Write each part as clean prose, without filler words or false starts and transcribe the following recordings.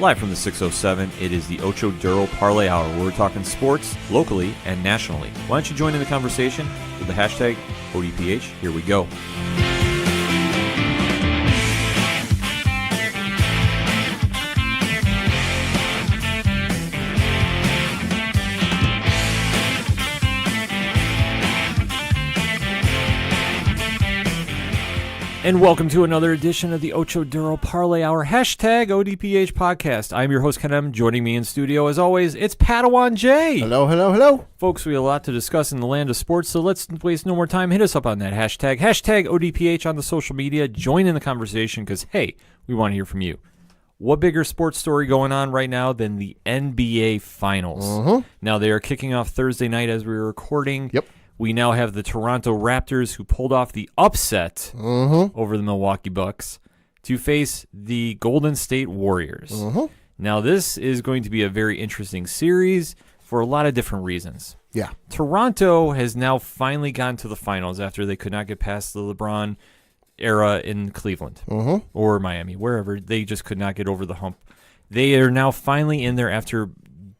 Live from the 607, it is the Ocho Duro Parlay Hour, where we're talking sports locally and nationally. Why don't you join in the conversation with the hashtag ODPH? Here we go. And welcome to another edition of the Ocho Duro Parlay Hour, hashtag ODPH podcast. I'm your host, Ken M. Joining me in studio, as always, it's Padawan J. Hello, hello, hello. Folks, we have a lot to discuss in the land of sports, so let's waste no more time. Hit us up on that hashtag ODPH on the social media. Join in the conversation because, hey, we want to hear from you. What bigger sports story going on right now than the NBA Finals? Now, they are kicking off Thursday night as we're recording. Yep. We now have the Toronto Raptors, who pulled off the upset over the Milwaukee Bucks, to face the Golden State Warriors. Now, this is going to be a very interesting series for a lot of different reasons. Yeah. Toronto has now finally gotten to the finals after they could not get past the LeBron era in Cleveland or Miami, wherever. They just could not get over the hump. They are now finally in there after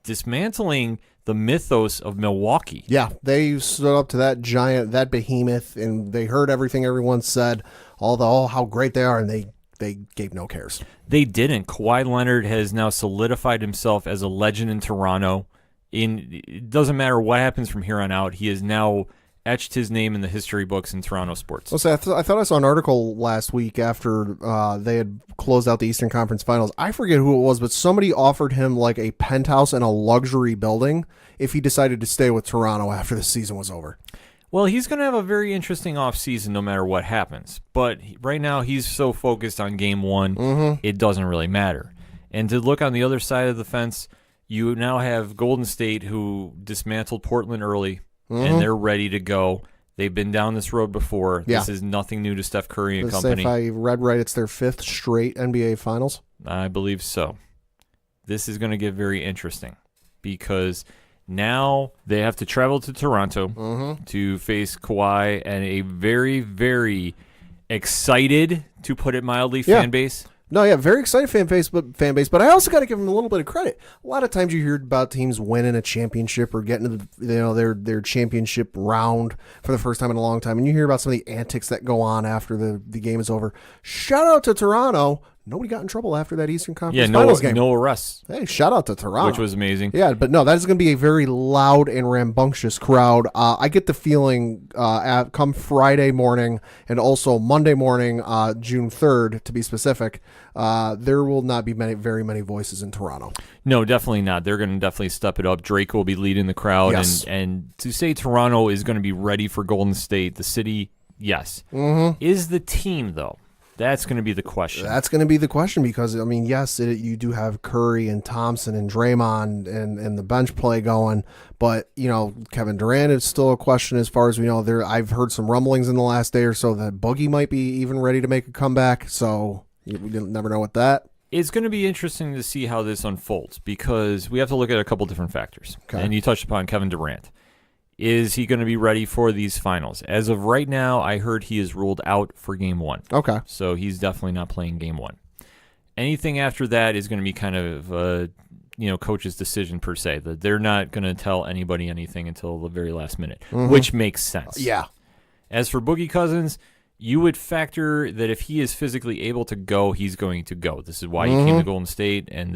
dismantling the mythos of Milwaukee. Yeah, they stood up to that giant, that behemoth, and they heard everything everyone said, all how great they are, and they gave no cares. They didn't. Kawhi Leonard has now solidified himself as a legend in Toronto. It doesn't matter what happens from here on out. He has now etched his name in the history books in Toronto sports. Well, I thought I saw an article last week after they had closed out the Eastern Conference Finals. I forget who it was, but somebody offered him like a penthouse in a luxury building if he decided to stay with Toronto after the season was over. Well, he's going to have a very interesting offseason no matter what happens. But right now he's so focused on Game 1, it doesn't really matter. And to look on the other side of the fence, you now have Golden State, who dismantled Portland early, and they're ready to go. They've been down this road before. Yeah. This is nothing new to Steph Curry and Let's company. say if I read right, it's their 5th straight NBA Finals. I believe so. This is going to get very interesting because now they have to travel to Toronto to face Kawhi and a very, very excited, to put it mildly, fan base. No, yeah, very excited fan base, but I also got to give them a little bit of credit. A lot of times you hear about teams winning a championship or getting to their championship round for the first time in a long time, and you hear about some of the antics that go on after the game is over. Shout out to Toronto. Nobody got in trouble after that Eastern Conference Finals game. No arrests. Hey, shout out to Toronto. Which was amazing. Yeah, but no, that is going to be a very loud and rambunctious crowd. I get the feeling come Friday morning and also Monday morning, June 3rd, to be specific, there will not be very many voices in Toronto. No, definitely not. They're going to definitely step it up. Drake will be leading the crowd. Yes. And to say Toronto is going to be ready for Golden State, the city, yes. Is the team, though? That's going to be the question. That's going to be the question because, I mean, yes, you do have Curry and Thompson and Draymond and the bench play going, but, Kevin Durant is still a question as far as we know. I've heard some rumblings in the last day or so that Boogie might be even ready to make a comeback, so we never know with that. It's going to be interesting to see how this unfolds because we have to look at a couple different factors. Okay. And you touched upon Kevin Durant. Is he going to be ready for these finals? As of right now, I heard he is ruled out for Game 1. Okay. So he's definitely not playing Game 1. Anything after that is going to be kind of coach's decision per se. That they're not going to tell anybody anything until the very last minute, which makes sense. Yeah. As for Boogie Cousins, you would factor that if he is physically able to go, he's going to go. This is why he came to Golden State, and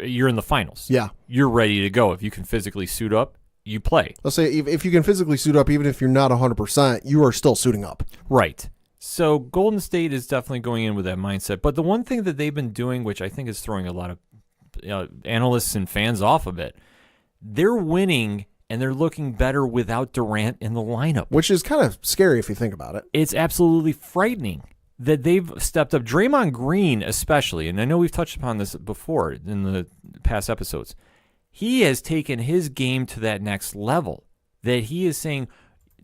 you're in the finals. Yeah. You're ready to go. If you can physically suit up, you play. Let's say if you can physically suit up, even if you're not 100%, you are still suiting up. Right. So Golden State is definitely going in with that mindset. But the one thing that they've been doing, which I think is throwing a lot of analysts and fans off of it, they're winning and they're looking better without Durant in the lineup. Which is kind of scary if you think about it. It's absolutely frightening that they've stepped up. Draymond Green especially, and I know we've touched upon this before in the past episodes, he has taken his game to that next level, that he is saying,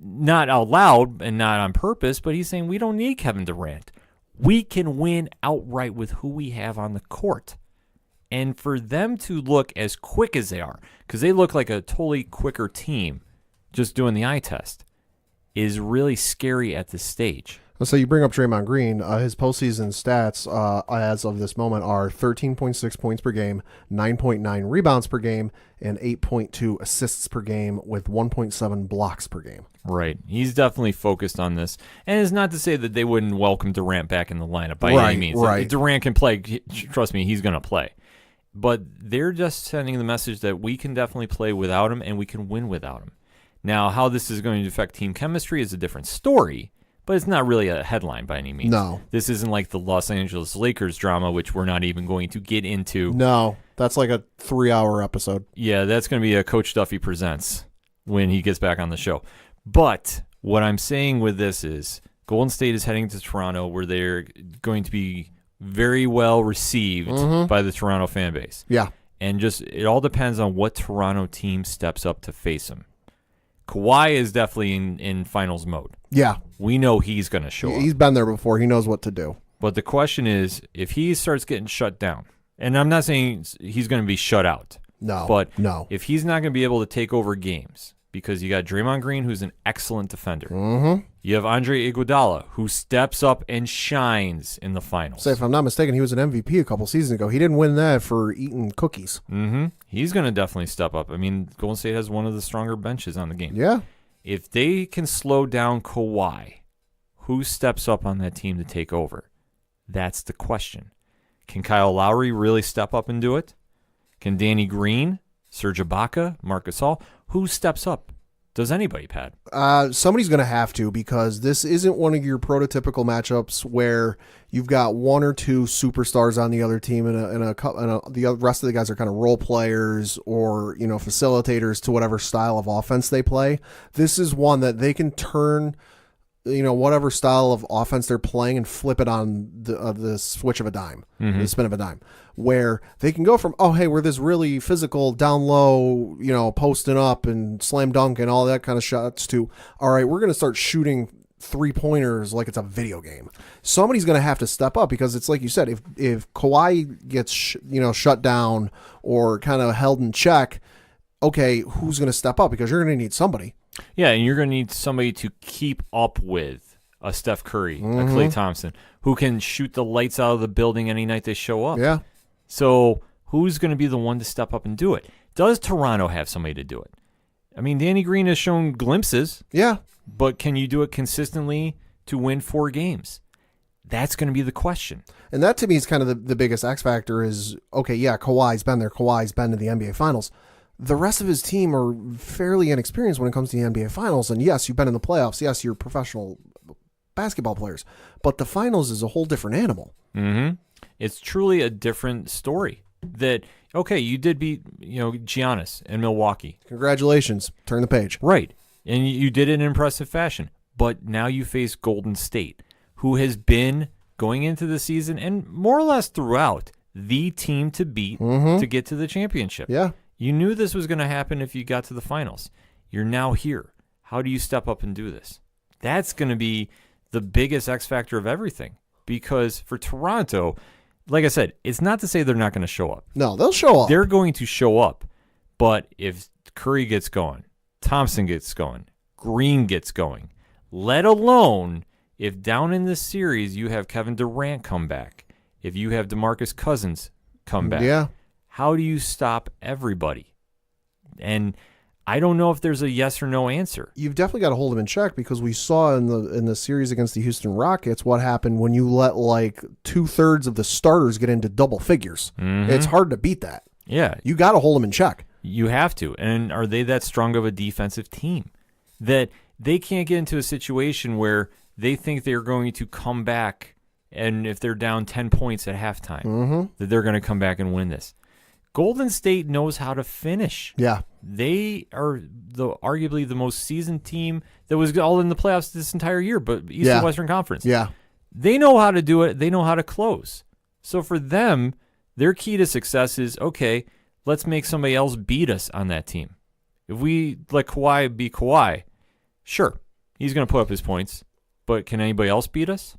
not out loud and not on purpose, but he's saying we don't need Kevin Durant. We can win outright with who we have on the court. And for them to look as quick as they are, because they look like a totally quicker team just doing the eye test, is really scary at this stage. So you bring up Draymond Green. His postseason stats as of this moment are 13.6 points per game, 9.9 rebounds per game, and 8.2 assists per game with 1.7 blocks per game. Right. He's definitely focused on this. And it's not to say that they wouldn't welcome Durant back in the lineup by any means. Right. If Durant can play, trust me, he's going to play. But they're just sending the message that we can definitely play without him and we can win without him. Now, how this is going to affect team chemistry is a different story, but it's not really a headline by any means. No. This isn't like the Los Angeles Lakers drama, which we're not even going to get into. No, that's like a 3-hour episode. Yeah, that's going to be a Coach Duffy Presents when he gets back on the show. But what I'm saying with this is Golden State is heading to Toronto where they're going to be very well received by the Toronto fan base. Yeah. And just it all depends on what Toronto team steps up to face them. Kawhi is definitely in finals mode. Yeah. We know he's going to show up. He's been there before. He knows what to do. But the question is, if he starts getting shut down, and I'm not saying he's going to be shut out. No. But no. If he's not going to be able to take over games, because you got Draymond Green, who's an excellent defender. Mm-hmm. You have Andre Iguodala, who steps up and shines in the finals. Say, if I'm not mistaken, he was an MVP a couple seasons ago. He didn't win that for eating cookies. Mm-hmm. He's going to definitely step up. I mean, Golden State has one of the stronger benches on the game. Yeah. If they can slow down Kawhi, who steps up on that team to take over? That's the question. Can Kyle Lowry really step up and do it? Can Danny Green, Serge Ibaka, Marc Gasol? Who steps up? Does anybody, Pat? Somebody's going to have to, because this isn't one of your prototypical matchups where you've got one or two superstars on the other team and the rest of the guys are kind of role players or facilitators to whatever style of offense they play. This is one that they can turn whatever style of offense they're playing and flip it on the switch of a dime, the spin of a dime, where they can go from, oh, hey, we're this really physical, down low, posting up and slam dunk and all that kind of shots to, all right, we're going to start shooting 3-pointers like it's a video game. Somebody's going to have to step up, because it's like you said, if Kawhi gets shut down or kind of held in check, okay, who's going to step up? Because you're going to need somebody. Yeah, and you're going to need somebody to keep up with a Steph Curry, a Klay Thompson, who can shoot the lights out of the building any night they show up. Yeah. So who's going to be the one to step up and do it? Does Toronto have somebody to do it? I mean, Danny Green has shown glimpses. Yeah. But can you do it consistently to win 4 games? That's going to be the question. And that, to me, is kind of the biggest X factor is, okay, yeah, Kawhi's been there. Kawhi's been to the NBA Finals. The rest of his team are fairly inexperienced when it comes to the NBA Finals. And yes, you've been in the playoffs. Yes, you're professional basketball players. But the Finals is a whole different animal. Mm-hmm. It's truly a different story. That, okay, you did beat Giannis in Milwaukee. Congratulations. Turn the page. Right. And you did it in impressive fashion. But now you face Golden State, who has been, going into the season and more or less throughout, the team to beat to get to the championship. Yeah. You knew this was going to happen if you got to the finals. You're now here. How do you step up and do this? That's going to be the biggest X factor of everything. Because for Toronto, like I said, it's not to say they're not going to show up. No, they'll show up. They're going to show up. But if Curry gets going, Thompson gets going, Green gets going, let alone if down in this series you have Kevin Durant come back, if you have DeMarcus Cousins come back. Yeah. How do you stop everybody? And I don't know if there's a yes or no answer. You've definitely got to hold him in check, because we saw in the series against the Houston Rockets what happened when you let like 2/3 of the starters get into double figures. It's hard to beat that. Yeah. You got to hold him in check. You have to. And are they that strong of a defensive team that they can't get into a situation where they think they're going to come back, and if they're down 10 points at halftime, that they're going to come back and win this? Golden State knows how to finish. Yeah. They are arguably the most seasoned team that was all in the playoffs this entire year, but East and Western Conference. Yeah. They know how to do it. They know how to close. So for them, their key to success is, okay, let's make somebody else beat us on that team. If we let Kawhi be Kawhi, sure, he's going to put up his points, but can anybody else beat us?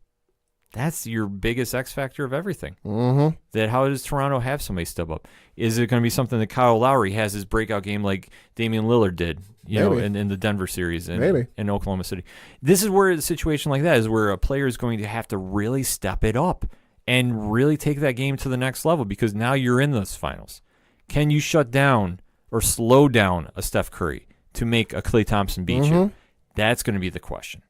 That's your biggest X factor of everything. Mm-hmm. That how does Toronto have somebody step up? Is it going to be something that Kyle Lowry has his breakout game like Damian Lillard did, in the Denver series and in Oklahoma City? This is where a situation like that is where a player is going to have to really step it up and really take that game to the next level because now you're in those finals. Can you shut down or slow down a Steph Curry to make a Klay Thompson beat you? That's going to be the question.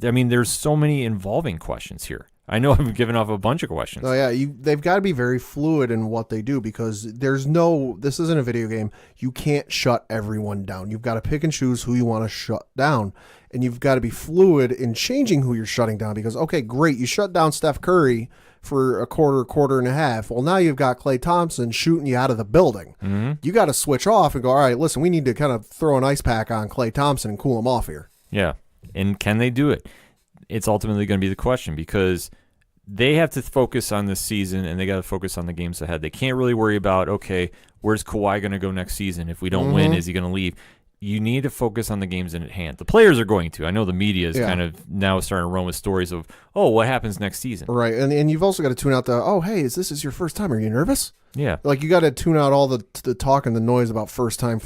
I mean, there's so many involving questions here. I know I've given off a bunch of questions. Oh, yeah. They've got to be very fluid in what they do because this isn't a video game. You can't shut everyone down. You've got to pick and choose who you want to shut down. And you've got to be fluid in changing who you're shutting down because, okay, great. You shut down Steph Curry for a quarter and a half. Well, now you've got Klay Thompson shooting you out of the building. Mm-hmm. You got to switch off and go, all right, listen, we need to kind of throw an ice pack on Klay Thompson and cool him off here. Yeah. And can they do it? It's ultimately going to be the question because they have to focus on this season and they got to focus on the games ahead. They can't really worry about, okay, where's Kawhi going to go next season? If we don't win, is he going to leave? You need to focus on the games in at hand. The players are going to. I know the media is kind of now starting to run with stories of, oh, what happens next season? Right. And you've also got to tune out hey, this is your first time. Are you nervous? Yeah. Like you got to tune out all the talk and the noise about first time.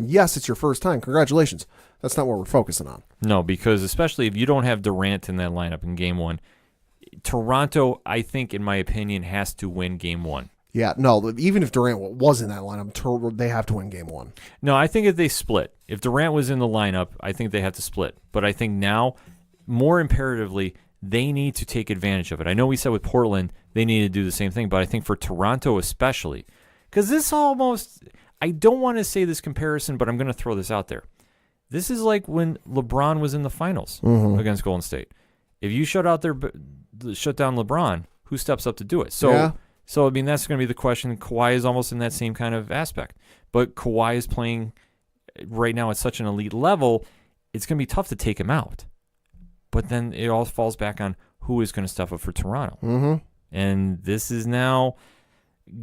Yes, it's your first time. Congratulations. That's not what we're focusing on. No, because especially if you don't have Durant in that lineup in game one, Toronto, I think, in my opinion, has to win game one. Yeah, no, even if Durant was in that lineup, they have to win game one. No, I think if they split, if Durant was in the lineup, I think they have to split. But I think now, more imperatively, they need to take advantage of it. I know we said with Portland, they need to do the same thing, but I think for Toronto especially, because this almost, I don't want to say this comparison, but I'm going to throw this out there. This is like when LeBron was in the finals against Golden State. If you shut down LeBron, who steps up to do it? So I mean, that's going to be the question. Kawhi is almost in that same kind of aspect. But Kawhi is playing right now at such an elite level, it's going to be tough to take him out. But then it all falls back on who is going to step up for Toronto. Mm-hmm. And this is now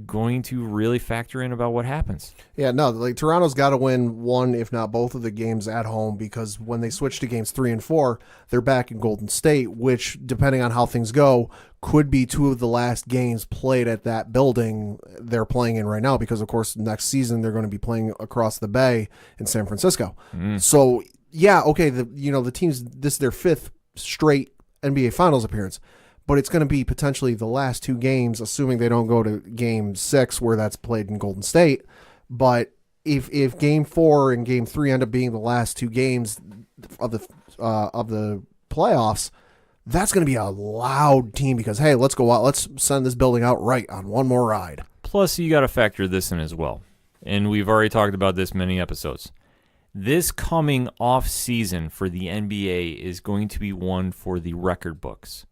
going to really factor in about what happens. Yeah, no, like Toronto's got to win one, if not both of the games at home, because when they switch to games 3 and 4, they're back in Golden State, which, depending on how things go, could be 2 of the last games played at that building they're playing in right now, because, of course, next season they're going to be playing across the bay in San Francisco. So, yeah, okay, the teams, this is their 5th straight NBA Finals appearance, but it's going to be potentially the last 2 games, assuming they don't go to Game 6 where that's played in Golden State. But if Game 4 and Game 3 end up being the last 2 games of the playoffs, that's going to be a loud team because, hey, let's go out. Let's send this building out right on one more ride. Plus, you got to factor this in as well. And we've already talked about this many episodes. This coming off season for the NBA is going to be one for the record books.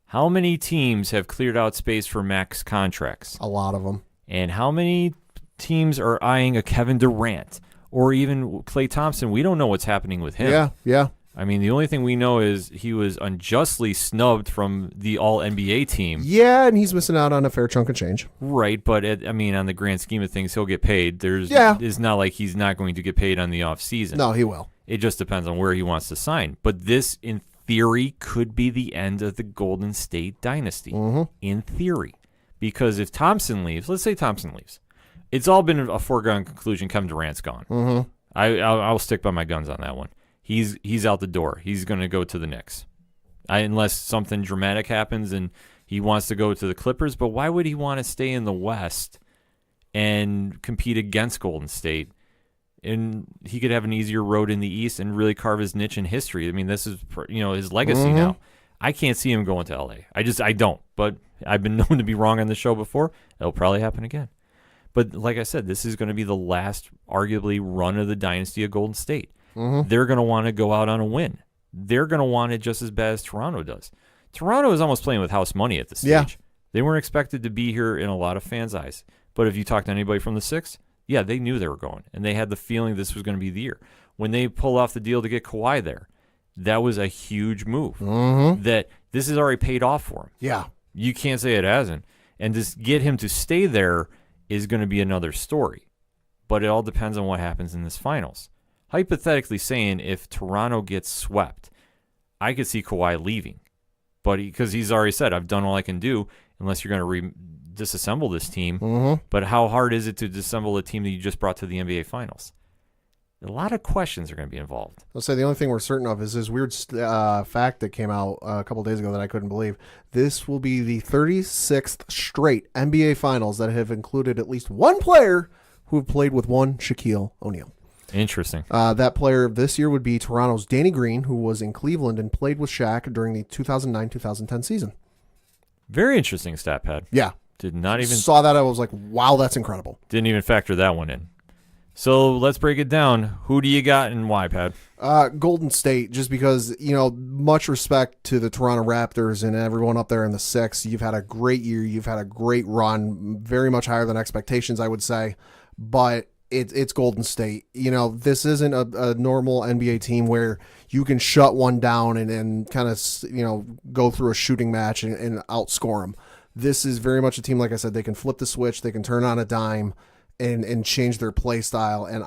How many teams have cleared out space for max contracts? A lot of them. And how many teams are eyeing a Kevin Durant or even Klay Thompson? We don't know what's happening with him. Yeah. I mean, the only thing we know is he was unjustly snubbed from the All-NBA team. Yeah, and he's missing out on a fair chunk of change. Right, but on the grand scheme of things, he'll get paid. It's not like he's not going to get paid on the offseason. No, he will. It just depends on where he wants to sign. But this, in theory, could be the end of the Golden State dynasty. In theory. Because if Thompson leaves, let's say Thompson leaves, it's all been a foregone conclusion Kevin Durant's gone. I'll stick by my guns on that one. He's out the door. He's going to go to the Knicks. Unless something dramatic happens and he wants to go to the Clippers. But why would he want to stay in the West and compete against Golden State? And he could have an easier road in the East and really carve his niche in history. I mean, this is his legacy now. I can't see him going to L.A. I don't. But I've been known to be wrong on the show before. It'll probably happen again. But like I said, this is going to be the last, arguably, run of the dynasty of Golden State. They're going to want to go out on a win. They're going to want it just as bad as Toronto does. Toronto is almost playing with house money at this stage. Yeah. They weren't expected to be here in a lot of fans' eyes. But if you talk to anybody from the Six, yeah, they knew they were going. And they had the feeling this was going to be the year. When they pulled off the deal to get Kawhi there, that was a huge move. That this has already paid off for him. Yeah. You can't say it hasn't. And just get him to stay there is going to be another story. But it all depends on what happens in this finals. Hypothetically saying, if Toronto gets swept, I could see Kawhi leaving. But because he's already said, I've done all I can do unless you're going to disassemble this team. Mm-hmm. But how hard is it to disassemble a team that you just brought to the NBA Finals? A lot of questions are going to be involved. I'll say the only thing we're certain of is this weird fact that came out a couple days ago that I couldn't believe. This will be the 36th straight NBA Finals that have included at least one player who have played with one Shaquille O'Neal. Interesting. That player this year would be Toronto's Danny Green, who was in Cleveland and played with Shaq during the 2009-2010 season. Very interesting stat pad. Yeah. Did not even saw that. I was like, wow, that's incredible. Didn't even factor that one in. So let's break it down. Who do you got and why, Pad? Golden State, just because, much respect to the Toronto Raptors and everyone up there in the 6. You've had a great year. You've had a great run, very much higher than expectations, I would say. But it's Golden State. This isn't a normal NBA team where you can shut one down and kind of, go through a shooting match and outscore them. This is very much a team, like I said, they can flip the switch, they can turn on a dime and change their play style. And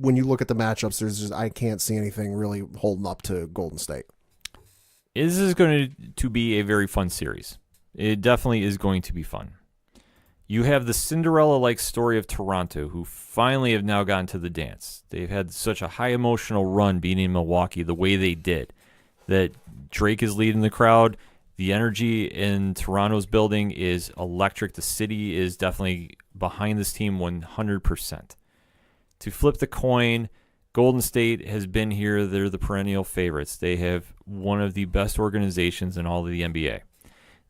when you look at the matchups, I can't see anything really holding up to Golden State. This is going to be a very fun series. It definitely is going to be fun. You have the Cinderella-like story of Toronto, who finally have now gotten to the dance. They've had such a high emotional run beating Milwaukee the way they did, that Drake is leading the crowd. The energy in Toronto's building is electric. The city is definitely behind this team 100%. To flip the coin, Golden State has been here. They're the perennial favorites. They have one of the best organizations in all of the NBA.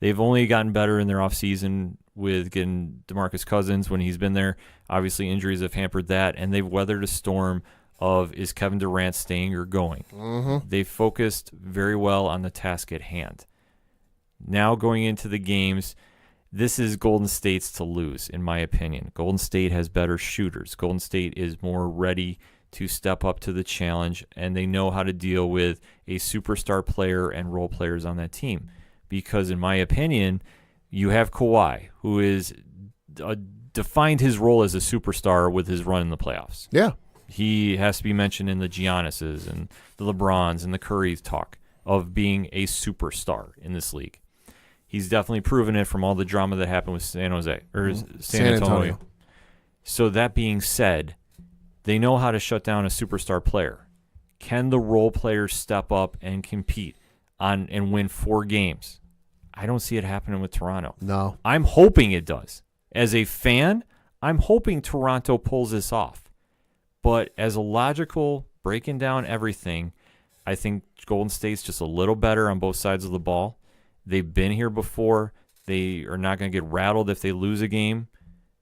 They've only gotten better in their offseason with getting DeMarcus Cousins when he's been there. Obviously, injuries have hampered that, and they've weathered a storm of, is Kevin Durant staying or going? Mm-hmm. They've focused very well on the task at hand. Now going into the games, this is Golden State's to lose, in my opinion. Golden State has better shooters. Golden State is more ready to step up to the challenge, and they know how to deal with a superstar player and role players on that team. Because, in my opinion, you have Kawhi, who is defined his role as a superstar with his run in the playoffs. Yeah. He has to be mentioned in the Giannis's and the LeBrons and the Curry's talk of being a superstar in this league. He's definitely proven it from all the drama that happened with San Antonio. So that being said, they know how to shut down a superstar player. Can the role players step up and compete and win 4 games? I don't see it happening with Toronto. No. I'm hoping it does. As a fan, I'm hoping Toronto pulls this off. But as a logical, breaking down everything, I think Golden State's just a little better on both sides of the ball. They've been here before. They are not going to get rattled if they lose a game.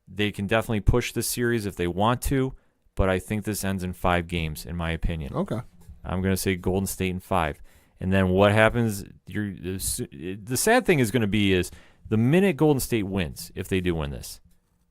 They can definitely push the series if they want to, but I think this ends in 5 games, in my opinion. Okay. I'm going to say Golden State in 5. And then what happens, the sad thing is going to be is the minute Golden State wins, if they do win this,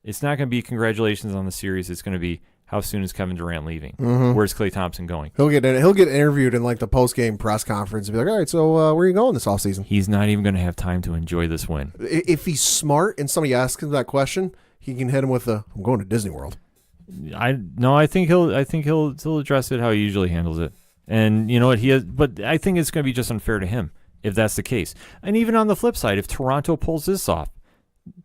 it's not going to be congratulations on the series. It's going to be, how soon is Kevin Durant leaving? Mm-hmm. Where's Klay Thompson going? He'll get interviewed in like the post-game press conference and be like, all right, so where are you going this offseason? He's not even going to have time to enjoy this win. If he's smart and somebody asks him that question, he can hit him with I'm going to Disney World. I think he'll address it how he usually handles it. And you know what, but I think it's going to be just unfair to him if that's the case. And even on the flip side, if Toronto pulls this off,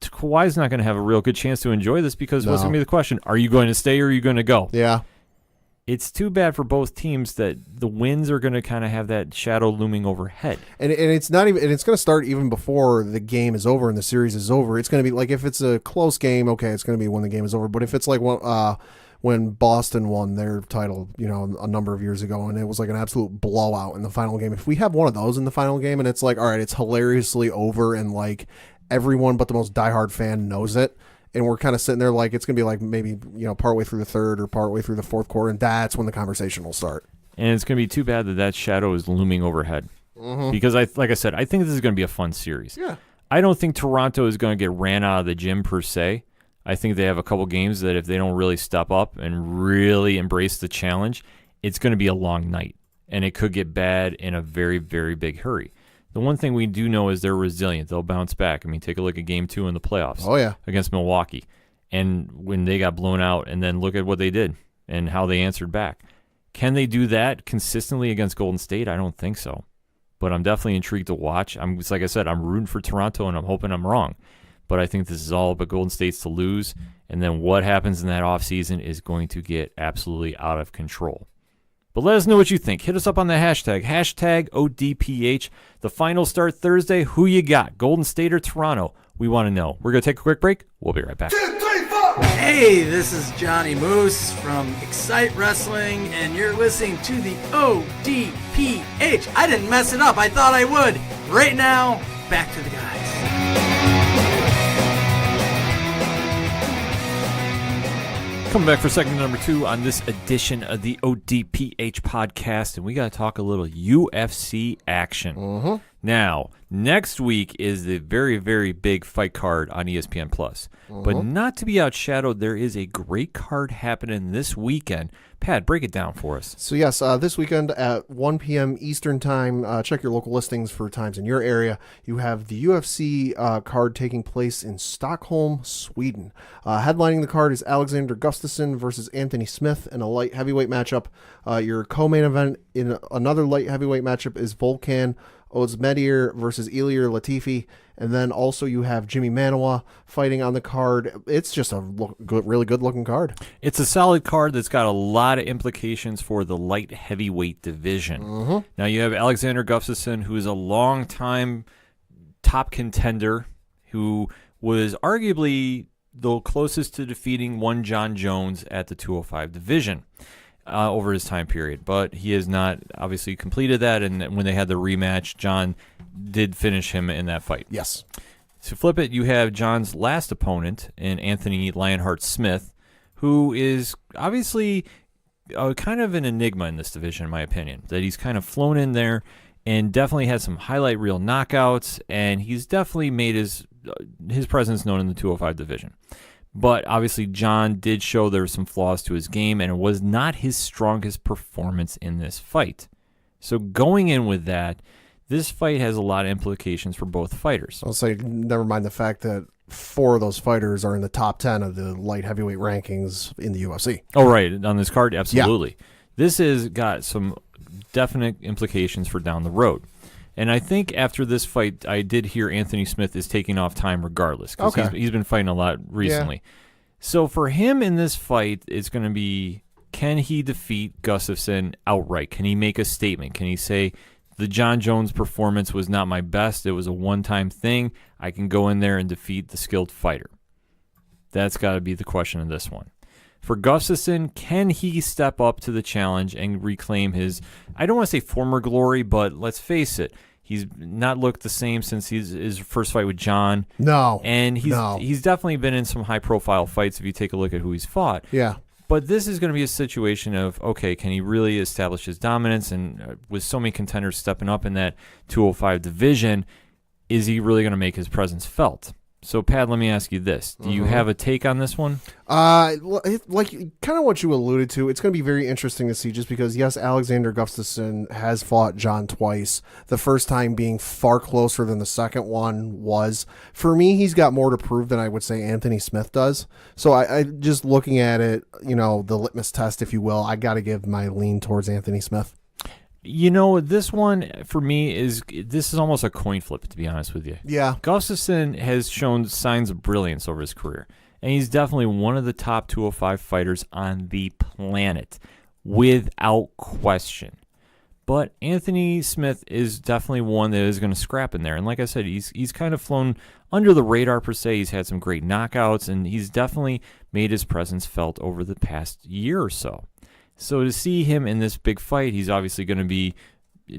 Kawhi's not going to have a real good chance to enjoy this because what's going to be the question? Are you going to stay or are you going to go? Yeah. It's too bad for both teams that the wins are going to kind of have that shadow looming overhead. And it's not even, and it's going to start even before the game is over and the series is over. It's going to be like, if it's a close game, okay, it's going to be when the game is over. But if it's like when Boston won their title, a number of years ago, and it was like an absolute blowout in the final game. If we have one of those in the final game and it's like, all right, it's hilariously over and like everyone but the most diehard fan knows it, and we're kind of sitting there like it's going to be like maybe, partway through the third or partway through the fourth quarter, and that's when the conversation will start. And it's going to be too bad that shadow is looming overhead. Mm-hmm. Because, like I said, I think this is going to be a fun series. Yeah. I don't think Toronto is going to get ran out of the gym per se. I think they have a couple games that if they don't really step up and really embrace the challenge, it's going to be a long night. And it could get bad in a very, very big hurry. The one thing we do know is they're resilient. They'll bounce back. I mean, take a look at Game 2 in the playoffs. Oh, yeah. Against Milwaukee. And when they got blown out, and then look at what they did and how they answered back. Can they do that consistently against Golden State? I don't think so. but I'm definitely intrigued to watch. It's like I said, I'm rooting for Toronto, and I'm hoping I'm wrong. But I think this is all about Golden State's to lose, and then what happens in that offseason is going to get absolutely out of control. But let us know what you think. Hit us up on the hashtag ODPH. The finals start Thursday. Who you got, Golden State or Toronto? We want to know. We're going to take a quick break. We'll be right back. 2, 3, 4. Hey, this is Johnny Moose from Excite Wrestling, and you're listening to the ODPH. I didn't mess it up. I thought I would. Right now, back to the guys. Coming back for segment number 2 on this edition of the ODPH podcast, and we got to talk a little UFC action. Mm-hmm. Now, next week is the very, very big fight card on ESPN+. But not to be outshadowed, there is a great card happening this weekend. Pat, break it down for us. So yes, this weekend at 1 p.m. Eastern Time, check your local listings for times in your area. You have the UFC card taking place in Stockholm, Sweden. Headlining the card is Alexander Gustafsson versus Anthony Smith in a light heavyweight matchup. Your co-main event in another light heavyweight matchup is Volkan Ozdemir versus Ilir Latifi. And then also you have Jimmy Manoa fighting on the card. It's just a really good-looking card. It's a solid card that's got a lot of implications for the light heavyweight division. Now you have Alexander Gustafsson, who is a long-time top contender, who was arguably the closest to defeating one John Jones at the 205 division over his time period. But he has not obviously completed that, and when they had the rematch, John did finish him in that fight. Yes. To flip it, you have John's last opponent in Anthony Lionheart Smith, who is obviously kind of an enigma in this division, in my opinion. That he's kind of flown in there and definitely had some highlight reel knockouts, and he's definitely made his presence known in the 205 division. But obviously, John did show there were some flaws to his game, and it was not his strongest performance in this fight. So going in with that, this fight has a lot of implications for both fighters. I'll say, never mind the fact that 4 of those fighters are in the top 10 of the light heavyweight rankings in the UFC. Oh, right. On this card, absolutely. Yeah. This has got some definite implications for down the road. And I think after this fight, I did hear Anthony Smith is taking off time regardless, because he's been fighting a lot recently. Yeah. So for him in this fight, it's going to be, can he defeat Gustafsson outright? Can he make a statement? Can he say, the John Jones performance was not my best. It was a one-time thing. I can go in there and defeat the skilled fighter. That's got to be the question in this one. For Gustafsson, can he step up to the challenge and reclaim his, I don't want to say former glory, but let's face it, he's not looked the same since his first fight with John. No. And he's definitely been in some high-profile fights if you take a look at who he's fought. Yeah. But this is going to be a situation of, okay, can he really establish his dominance? And with so many contenders stepping up in that 205 division, is he really going to make his presence felt? So, Pat, let me ask you this. Do you have a take on this one? Like kind of what you alluded to, it's going to be very interesting to see just because, yes, Alexander Gustafsson has fought John twice, the first time being far closer than the second one was. For me, he's got more to prove than I would say Anthony Smith does. So I just looking at it, the litmus test, if you will, I got to give my lean towards Anthony Smith. This one, for me, is almost a coin flip, to be honest with you. Yeah. Gustafsson has shown signs of brilliance over his career, and he's definitely one of the top 205 fighters on the planet, without question. But Anthony Smith is definitely one that is going to scrap in there. And like I said, he's kind of flown under the radar, per se. He's had some great knockouts, and he's definitely made his presence felt over the past year or so. So to see him in this big fight, he's obviously going to be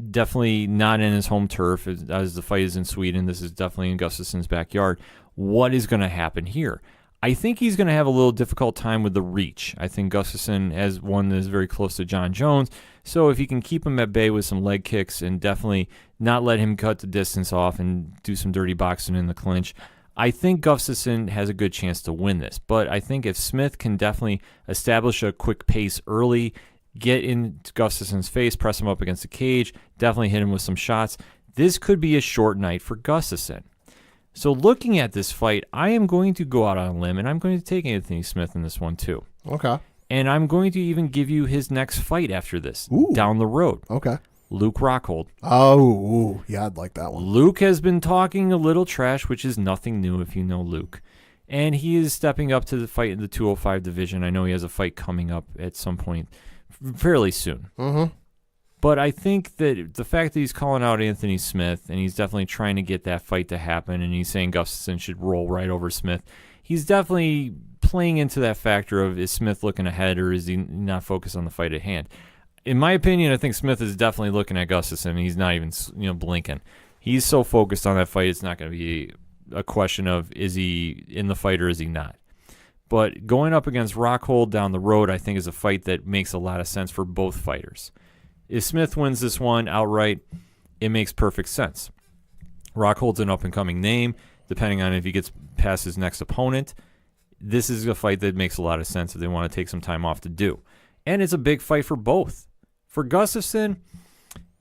definitely not in his home turf, as the fight is in Sweden. This is definitely in Gustafsson's backyard. What is going to happen here? I think he's going to have a little difficult time with the reach. I think Gustafsson has one that is very close to John Jones. So if he can keep him at bay with some leg kicks and definitely not let him cut the distance off and do some dirty boxing in the clinch, I think Gustafsson has a good chance to win this. But I think if Smith can definitely establish a quick pace early, get in Gustafsson's face, press him up against the cage, definitely hit him with some shots, this could be a short night for Gustafsson. So looking at this fight, I am going to go out on a limb, and I'm going to take Anthony Smith in this one too. Okay. And I'm going to even give you his next fight after this, Ooh. down the road. Okay. Luke Rockhold. Oh, yeah, I'd like that one. Luke has been talking a little trash, which is nothing new if you know Luke. And he is stepping up to the fight in the 205 division. I know he has a fight coming up at some point fairly soon. Mm-hmm. But I think that the fact that he's calling out Anthony Smith, and he's definitely trying to get that fight to happen, and he's saying Gustafsson should roll right over Smith, he's definitely playing into that factor of, is Smith looking ahead or is he not focused on the fight at hand? In my opinion, I think Smith is definitely looking at Gustafsson, and he's not even blinking. He's so focused on that fight, it's not going to be a question of, is he in the fight or is he not? But going up against Rockhold down the road, I think, is a fight that makes a lot of sense for both fighters. If Smith wins this one outright, it makes perfect sense. Rockhold's an up-and-coming name. Depending on if he gets past his next opponent, this is a fight that makes a lot of sense if they want to take some time off to do. And it's a big fight for both. For Gustafsson,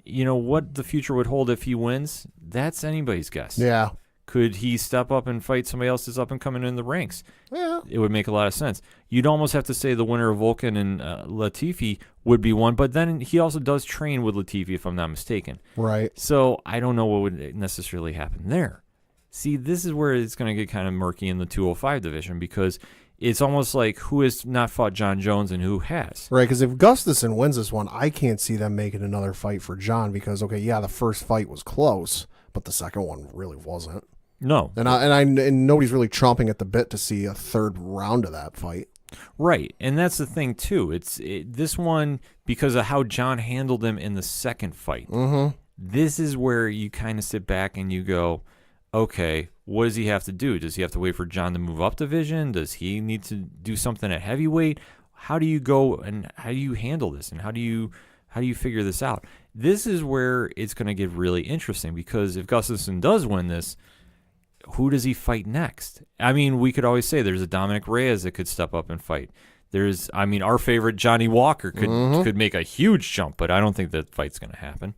what the future would hold if he wins, that's anybody's guess. Yeah. Could he step up and fight somebody else that's up and coming in the ranks? Yeah. It would make a lot of sense. You'd almost have to say the winner of Volkan and Latifi would be one, but then he also does train with Latifi, if I'm not mistaken. Right. So I don't know what would necessarily happen there. See, this is where it's going to get kind of murky in the 205 division, because it's almost like who has not fought John Jones and who has. Right, because if Gustafsson wins this one, I can't see them making another fight for John because, the first fight was close, but the second one really wasn't. No. And nobody's really chomping at the bit to see a third round of that fight. Right, and that's the thing, too. This one, because of how John handled him in the second fight, this is where you kind of sit back and you go, okay, what does he have to do? Does he have to wait for John to move up division? Does he need to do something at heavyweight? How do you go and how do you handle this? And how do you figure this out? This is where it's going to get really interesting, because if Gustafsson does win this, who does he fight next? I mean, we could always say there's a Dominic Reyes that could step up and fight. Our favorite Johnny Walker could make a huge jump, but I don't think that fight's going to happen.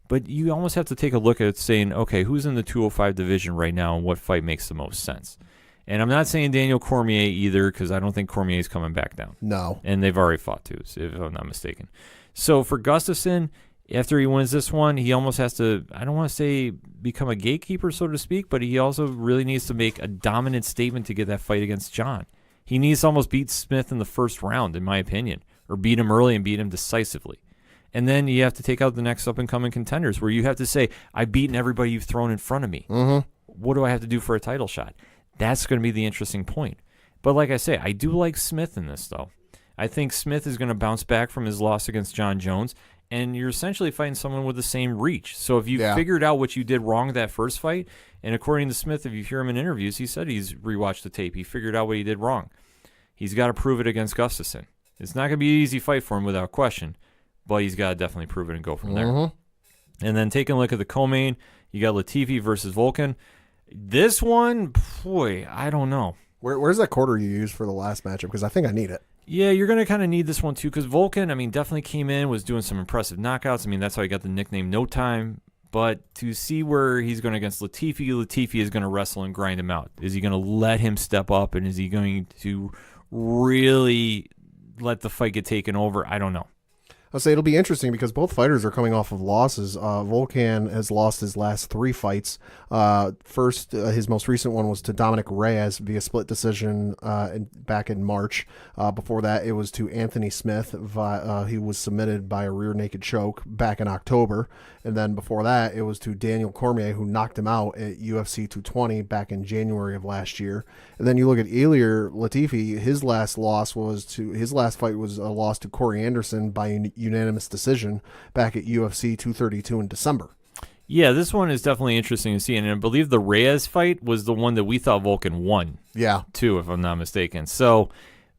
But you almost have to take a look at it saying, okay, who's in the 205 division right now and what fight makes the most sense? And I'm not saying Daniel Cormier either, because I don't think Cormier's coming back down. No. And they've already fought too, if I'm not mistaken. So for Gustafsson, after he wins this one, he almost has to, I don't want to say become a gatekeeper, so to speak, but he also really needs to make a dominant statement to get that fight against John. He needs to almost beat Smith in the first round, in my opinion, or beat him early and beat him decisively. And then you have to take out the next up-and-coming contenders, where you have to say, I've beaten everybody you've thrown in front of me. What do I have to do for a title shot? That's going to be the interesting point. But like I say, I do like Smith in this, though. I think Smith is going to bounce back from his loss against John Jones, and you're essentially fighting someone with the same reach. So if you figured out what you did wrong that first fight, and according to Smith, if you hear him in interviews, he said he's rewatched the tape. He figured out what he did wrong. He's got to prove it against Gustafsson. It's not going to be an easy fight for him without question, but he's got to definitely prove it and go from there. And then taking a look at the co-main, you got Latifi versus Volkan. This one, boy, I don't know. Where's that quarter you used for the last matchup? Because I think I need it. Yeah, you're going to kind of need this one too, because Volkan, definitely came in, was doing some impressive knockouts. That's how he got the nickname No Time. But to see where he's going against Latifi is going to wrestle and grind him out. Is he going to let him step up, and is he going to really let the fight get taken over? I don't know. I'll say it'll be interesting because both fighters are coming off of losses. Volkan has lost his last 3 fights. First, his most recent one was to Dominic Reyes via split decision back in March. Before that, it was to Anthony Smith. He was submitted by a rear naked choke back in October. And then before that, it was to Daniel Cormier, who knocked him out at UFC 220 back in January of last year. And then you look at Ilir Latifi. His last fight was a loss to Corey Anderson by unanimous decision back at UFC 232 in December. Yeah, this one is definitely interesting to see. And I believe the Reyes fight was the one that we thought Volkan won. Yeah. Too, if I'm not mistaken. So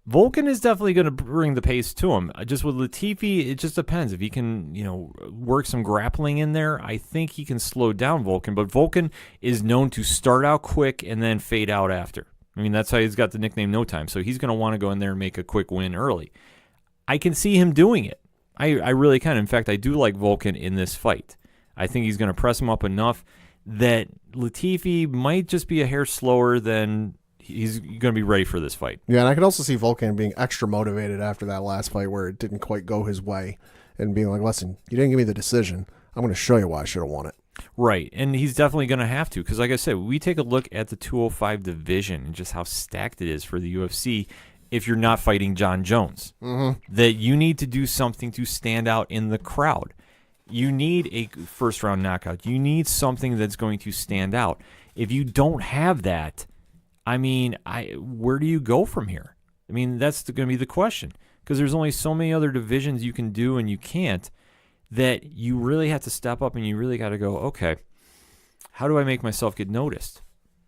Volkan is definitely going to bring the pace to him. Just with Latifi, it just depends. If he can, work some grappling in there, I think he can slow down Volkan. But Volkan is known to start out quick and then fade out after. That's how he's got the nickname No Time. So he's going to want to go in there and make a quick win early. I can see him doing it. I really can. In fact, I do like Volkan in this fight. I think he's going to press him up enough that Latifi might just be a hair slower than he's going to be ready for this fight. Yeah, and I could also see Volkan being extra motivated after that last fight where it didn't quite go his way. and being like, listen, you didn't give me the decision. I'm going to show you why I should have won it. Right, and he's definitely going to have to because, like I said, we take a look at the 205 division and just how stacked it is for the UFC if you're not fighting John Jones. That you need to do something to stand out in the crowd. You need a first-round knockout. You need something that's going to stand out. If you don't have that, I mean, where do you go from here? I mean, that's going to be the question because there's only so many other divisions you can do and you can't. That you really have to step up and you really got to go, okay, how do I make myself get noticed?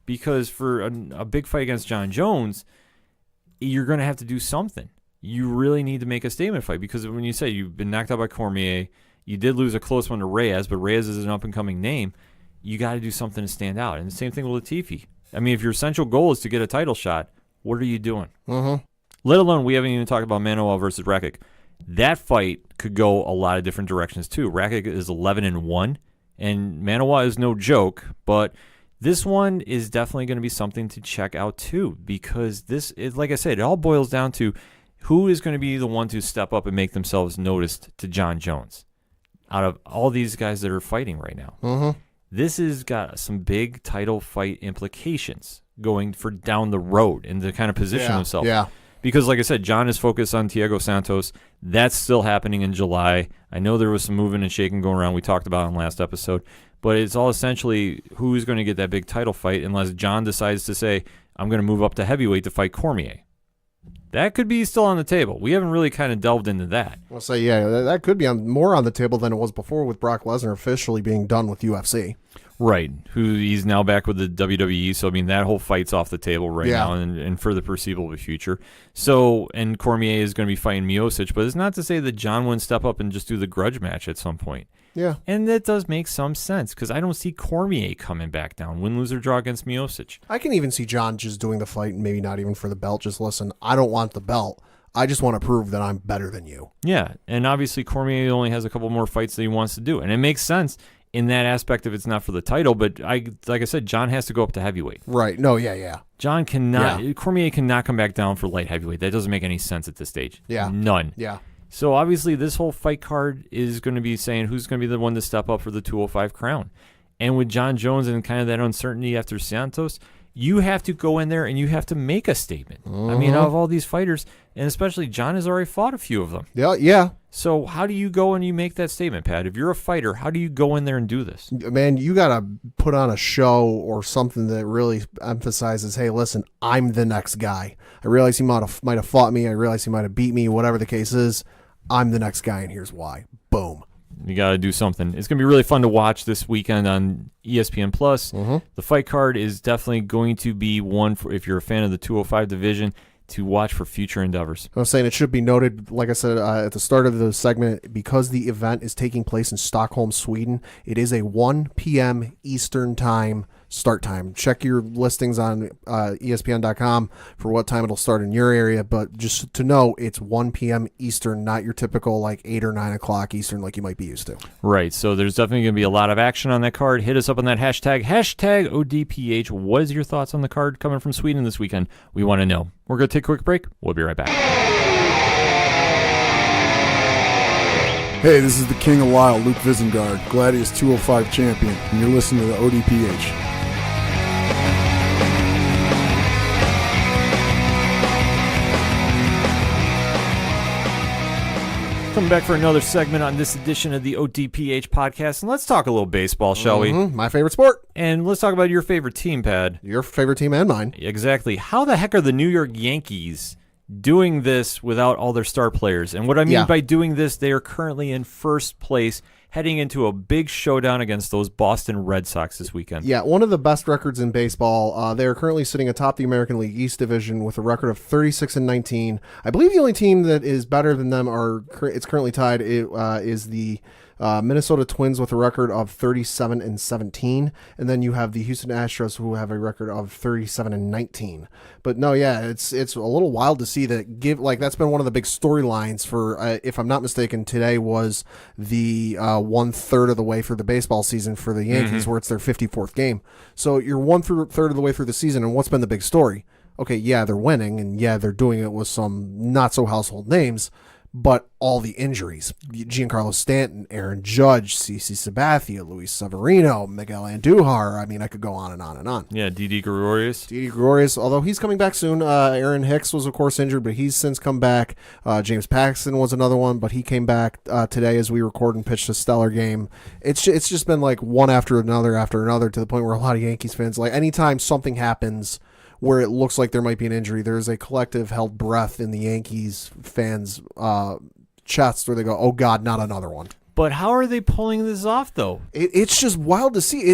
Because for a big fight against John Jones, you're going to have to do something. You really need to make a statement fight because when you say you've been knocked out by Cormier, you did lose a close one to Reyes, but Reyes is an up-and-coming name. You got to do something to stand out. And the same thing with Latifi. I mean, if your essential goal is to get a title shot, what are you doing? Let alone, we haven't even talked about Manuel versus Rakic. That fight could go a lot of different directions too. Rakic is 11-1, and Manuel is no joke. But this one is definitely going to be something to check out too, because this is, like I said, it all boils down to who is going to be the one to step up and make themselves noticed to John Jones. Out of all these guys that are fighting right now, this has got some big title fight implications going for down the road and to kind of position himself. Yeah. Because, like I said, John is focused on Thiago Santos. That's still happening in July. I know there was some moving and shaking going around. We talked about it in the last episode. But it's all essentially who's going to get that big title fight unless John decides to say, I'm going to move up to heavyweight to fight Cormier. That could be still on the table. We haven't really kind of delved into that. I'll say, yeah, that could be more on the table than it was before with Brock Lesnar officially being done with UFC. Right, who he's now back with the WWE, so I mean that whole fight's off the table right now and for the foreseeable future. So, and Cormier is going to be fighting Miocic, but it's not to say that John wouldn't step up and just do the grudge match at some point. Yeah. And that does make some sense because I don't see Cormier coming back down, win, lose, or draw against Miocic. I can even see John just doing the fight, maybe not even for the belt. Just listen, I don't want the belt. I just want to prove that I'm better than you. Yeah, and obviously Cormier only has a couple more fights that he wants to do, and it makes sense in that aspect if it's not for the title, but like I said, John has to go up to heavyweight. Right. No, yeah. John cannot, Cormier cannot come back down for light heavyweight. That doesn't make any sense at this stage. Yeah. None. Yeah. So obviously this whole fight card is going to be saying who's going to be the one to step up for the 205 crown. And with John Jones and kind of that uncertainty after Santos, you have to go in there and you have to make a statement. I mean, out of all these fighters, and especially John has already fought a few of them. Yeah. So how do you go and you make that statement, Pat? If you're a fighter, how do you go in there and do this? Man, you got to put on a show or something that really emphasizes, hey, listen, I'm the next guy. I realize he might have fought me. I realize he might have beat me, whatever the case is. I'm the next guy, and here's why. Boom. You got to do something. It's going to be really fun to watch this weekend on ESPN+. The fight card is definitely going to be one for if you're a fan of the 205 division to watch for future endeavors. I'm saying it should be noted, like I said at the start of the segment, because the event is taking place in Stockholm, Sweden, it is a 1 p.m. Eastern time start time. Check your listings on ESPN.com for what time it'll start in your area, but just to know, it's 1 p.m. Eastern, not your typical like 8 or 9 o'clock Eastern like you might be used to. Right, so there's definitely going to be a lot of action on that card. Hit us up on that hashtag ODPH. What is your thoughts on the card coming from Sweden this weekend? We want to know. We're going to take a quick break. We'll be right back. Hey, this is the King of Lisle, Luke Visengard, Gladius 205 champion, and you're listening to the ODPH. Coming back for another segment on this edition of the ODPH podcast, and let's talk a little baseball, shall we? My favorite sport. And let's talk about your favorite team, Pad. Your favorite team and mine. Exactly. How the heck are the New York Yankees doing this without all their star players? And what I mean by doing this, they are currently in first place, heading into a big showdown against those Boston Red Sox this weekend. Yeah, one of the best records in baseball. They are currently sitting atop the American League East Division with a record of 36-19. I believe the only team that is better than them it's currently tied is the Minnesota Twins with a record of 37-17, and then you have the Houston Astros who have a record of 37-19. But no, yeah, it's a little wild to see that. That's been one of the big storylines for, if I'm not mistaken, today was the 1/3 of the way through the baseball season for the Yankees, where it's their 54th game. So you're 1/3 of the way through the season, and what's been the big story? Okay, yeah, they're winning, and yeah, they're doing it with some not so household names. But all the injuries. Giancarlo Stanton, Aaron Judge, CeCe Sabathia, Luis Severino, Miguel Andujar. I mean, I could go on and on and on. Yeah, Didi Gregorius. Didi Gregorius, although he's coming back soon. Aaron Hicks was, of course, injured, but he's since come back. James Paxton was another one, but he came back today as we record and pitched a stellar game. It's just been like one after another to the point where a lot of Yankees fans, like anytime something happens where it looks like there might be an injury, there's a collective held breath in the Yankees fans' chests where they go, oh God, not another one. But how are they pulling this off, though? It's just wild to see.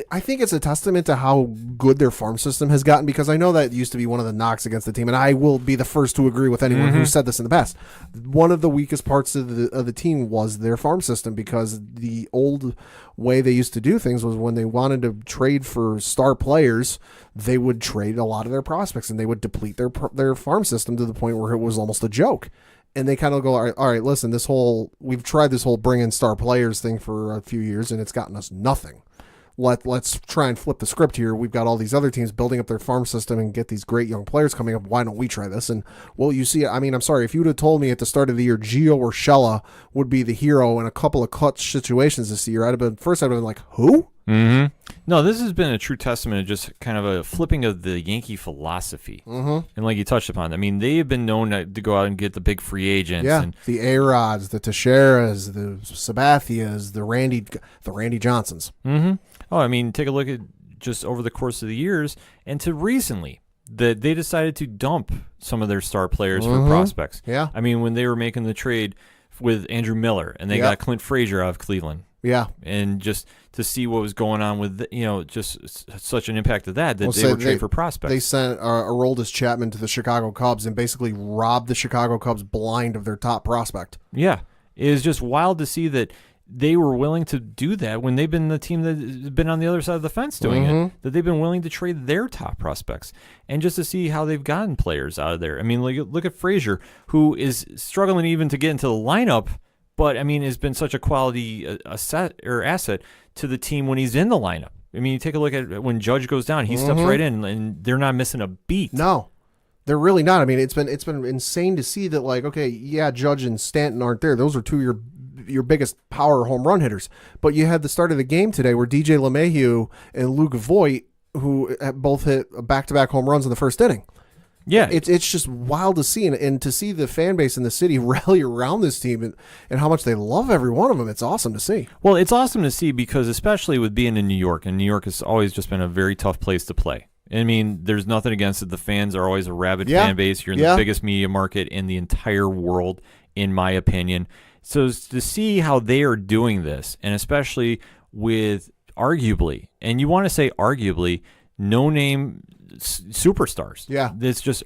I think it's a testament to how good their farm system has gotten, because I know that used to be one of the knocks against the team, and I will be the first to agree with anyone who said this in the past. One of the weakest parts of the team was their farm system, because the old way they used to do things was when they wanted to trade for star players, they would trade a lot of their prospects, and they would deplete their farm system to the point where it was almost a joke. And they kind of go, all right, listen, we've tried this whole bring in star players thing for a few years, and it's gotten us nothing. Let's try and flip the script here. We've got all these other teams building up their farm system and get these great young players coming up. Why don't we try this? And, well, you see, I mean, I'm sorry, if you would have told me at the start of the year Gio Urshela would be the hero in a couple of clutch situations this year, I'd have been like, who? Mm-hmm. No, this has been a true testament of just kind of a flipping of the Yankee philosophy. Mm-hmm. And like you touched upon, I mean, they have been known to go out and get the big free agents. Yeah, and the A-Rods, the Teixeiras, the Sabathias, the Randy Johnsons. Mm-hmm. Oh, I mean, take a look at just over the course of the years and to recently that they decided to dump some of their star players for prospects. Yeah. I mean, when they were making the trade with Andrew Miller and they got Clint Frazier out of Cleveland. Yeah. And just to see what was going on with, just such an impact of that they were trading for prospects. They sent Aroldis Chapman to the Chicago Cubs and basically robbed the Chicago Cubs blind of their top prospect. Yeah. It is just wild to see that they were willing to do that when they've been the team that's been on the other side of the fence doing it, that they've been willing to trade their top prospects. And just to see how they've gotten players out of there. I mean, look at Frazier, who is struggling even to get into the lineup, but, I mean, has been such a quality asset to the team when he's in the lineup. I mean, you take a look at when Judge goes down, he steps right in, and they're not missing a beat. No, they're really not. I mean, it's been insane to see that, like, okay, yeah, Judge and Stanton aren't there. Those are two of your biggest power home run hitters. But you had the start of the game today where DJ LeMahieu and Luke Voigt, who both hit back-to-back home runs in the first inning. Yeah. It's just wild to see, and to see the fan base in the city rally around this team and how much they love every one of them. It's awesome to see. Well, it's awesome to see because especially with being in New York, and New York has always just been a very tough place to play. I mean, there's nothing against it. The fans are always a rabid fan base. You're in the biggest media market in the entire world, in my opinion. So to see how they are doing this, and especially with arguably, and you want to say arguably, no-name superstars. Yeah. It's just,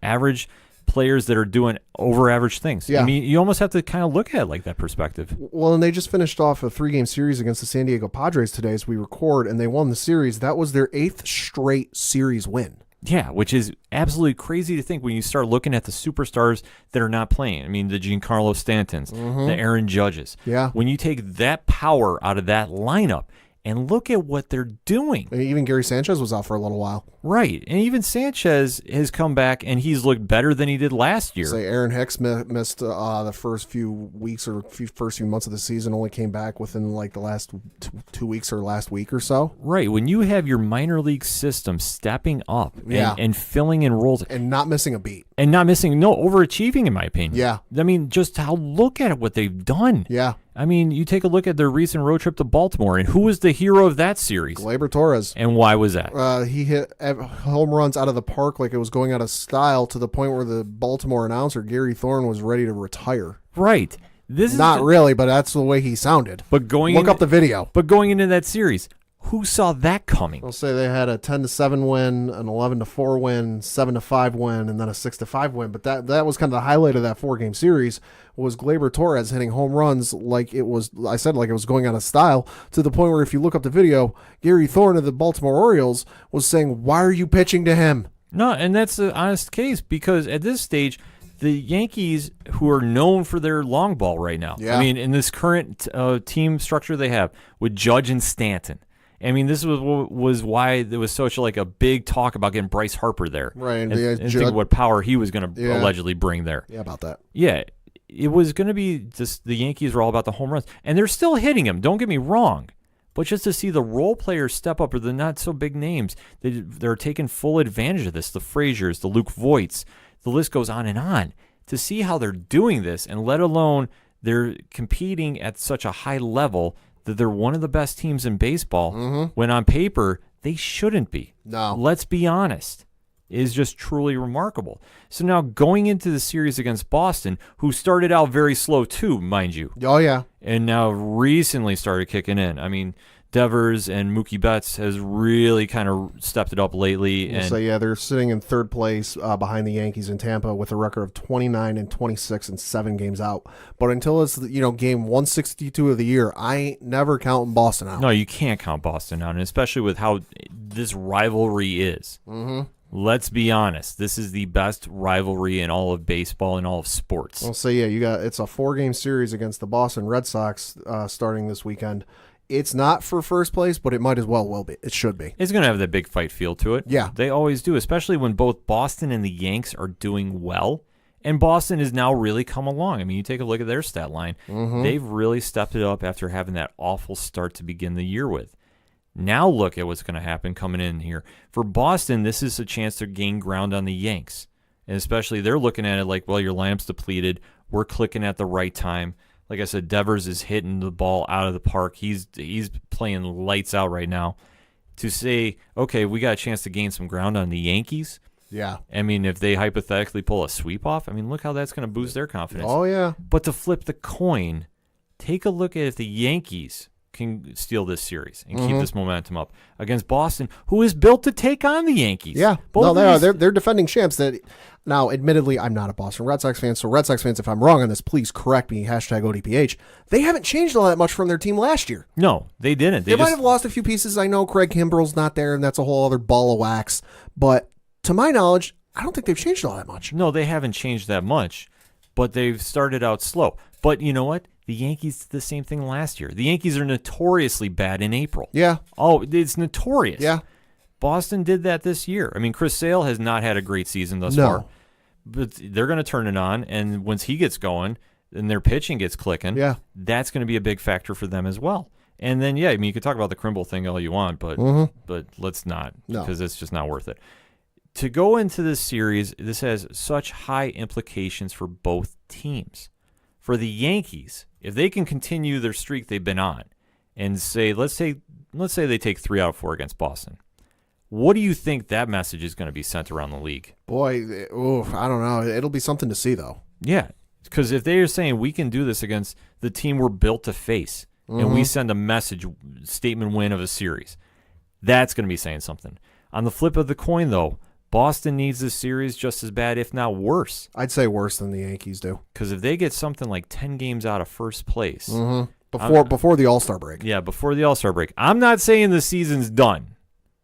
average players that are doing over-average things. Yeah. I mean, you almost have to kind of look at it like that perspective. Well, and they just finished off a 3-game series against the San Diego Padres today as we record, and they won the series. That was their 8th straight series win. Yeah, which is absolutely crazy to think when you start looking at the superstars that are not playing. I mean, the Giancarlo Stantons, the Aaron Judges. Yeah. When you take that power out of that lineup and look at what they're doing. And even Gary Sanchez was out for a little while. Right. And even Sanchez has come back, and he's looked better than he did last year. Say Aaron Hicks missed the first few weeks or first few months of the season, only came back within like the last 2 weeks or last week or so. Right. When you have your minor league system stepping up and filling in roles. And not missing a beat. And not missing, overachieving in my opinion. Yeah. I mean, just look at what they've done. Yeah. I mean, you take a look at their recent road trip to Baltimore, and who was the hero of that series? Gleyber Torres. And why was that? He hit home runs out of the park like it was going out of style to the point where the Baltimore announcer, Gary Thorne, was ready to retire. Right. This is not really, but that's the way he sounded. But look up the video. But going into that series, who saw that coming? I'll say they had a 10-7 win, an 11-4 win, 7-5 win, and then a 6-5 win. But that was kind of the highlight of that 4-game series was Gleyber Torres hitting home runs like it was going out of style, to the point where if you look up the video, Gary Thorne of the Baltimore Orioles was saying, "Why are you pitching to him?" No, and that's the honest case, because at this stage, the Yankees, who are known for their long ball right now, I mean, in this current team structure they have with Judge and Stanton, I mean, this was why there was such a big talk about getting Bryce Harper there. Right. And think what power he was going to allegedly bring there. Yeah, about that. Yeah. it was going to be just the Yankees were all about the home runs, and they're still hitting them. Don't get me wrong, but just to see the role players step up, or the not so big names, they're taking full advantage of this. The Fraziers, the Luke Voits, the list goes on and on. To see how they're doing this, and let alone they're competing at such a high level that they're one of the best teams in baseball, when on paper they shouldn't be. No. Let's be honest. Is just truly remarkable. So now going into the series against Boston, who started out very slow too, mind you. Oh, yeah. And now recently started kicking in. I mean, Devers and Mookie Betts has really kind of stepped it up lately. And So, yeah, they're sitting in third place behind the Yankees in Tampa with a record of 29-26 and 7 games out. But until it's, game 162 of the year, I ain't never counting Boston out. no, you can't count Boston out, and especially with how this rivalry is. Mm-hmm. Let's be honest. This is the best rivalry in all of baseball and all of sports. Well, so, yeah, it's a 4-game series against the Boston Red Sox starting this weekend. It's not for first place, but it might as well be. It should be. It's going to have that big fight feel to it. Yeah. They always do, especially when both Boston and the Yanks are doing well. And Boston has now really come along. I mean, you take a look at their stat line. Mm-hmm. They've really stepped it up after having that awful start to begin the year with. Now look at what's going to happen coming in here. For Boston, this is a chance to gain ground on the Yanks. And especially they're looking at it like, well, your lineup's depleted. We're clicking at the right time. Like I said, Devers is hitting the ball out of the park. He's playing lights out right now. To say, okay, we got a chance to gain some ground on the Yankees. Yeah. I mean, if they hypothetically pull a sweep off, I mean, look how that's going to boost their confidence. Oh, yeah. But to flip the coin, take a look at if the Yankees can steal this series and keep this momentum up against Boston, who is built to take on the Yankees. Yeah. Both they are. these- They're defending champs. Now, admittedly, I'm not a Boston Red Sox fan, so Red Sox fans, if I'm wrong on this, please correct me, #ODPH. They haven't changed all that much from their team last year. No, they didn't. They might have lost a few pieces. I know Craig Kimbrell's not there, and that's a whole other ball of wax. But to my knowledge, I don't think they've changed all that much. No, they haven't changed that much, but they've started out slow. But you know what? The Yankees did the same thing last year. The Yankees are notoriously bad in April. Yeah. Oh, it's notorious. Yeah. Boston did that this year. I mean, Chris Sale has not had a great season thus far. But they're going to turn it on, and once he gets going and their pitching gets clicking, that's going to be a big factor for them as well. And then, yeah, I mean, you could talk about the Krimble thing all you want, but let's not, because it's just not worth it. To go into this series, this has such high implications for both teams. For the Yankees, if they can continue their streak they've been on, and say, let's say they take 3 out of 4 against Boston, what do you think that message is going to be sent around the league? Boy, I don't know. It'll be something to see, though. Yeah, because if they are saying we can do this against the team we're built to face, and we send a message, statement win of a series, that's going to be saying something. On the flip of the coin, though, Boston needs this series just as bad, if not worse. I'd say worse than the Yankees do. Because if they get something like 10 games out of first place. Before the All-Star break. Yeah, before the All-Star break. I'm not saying the season's done.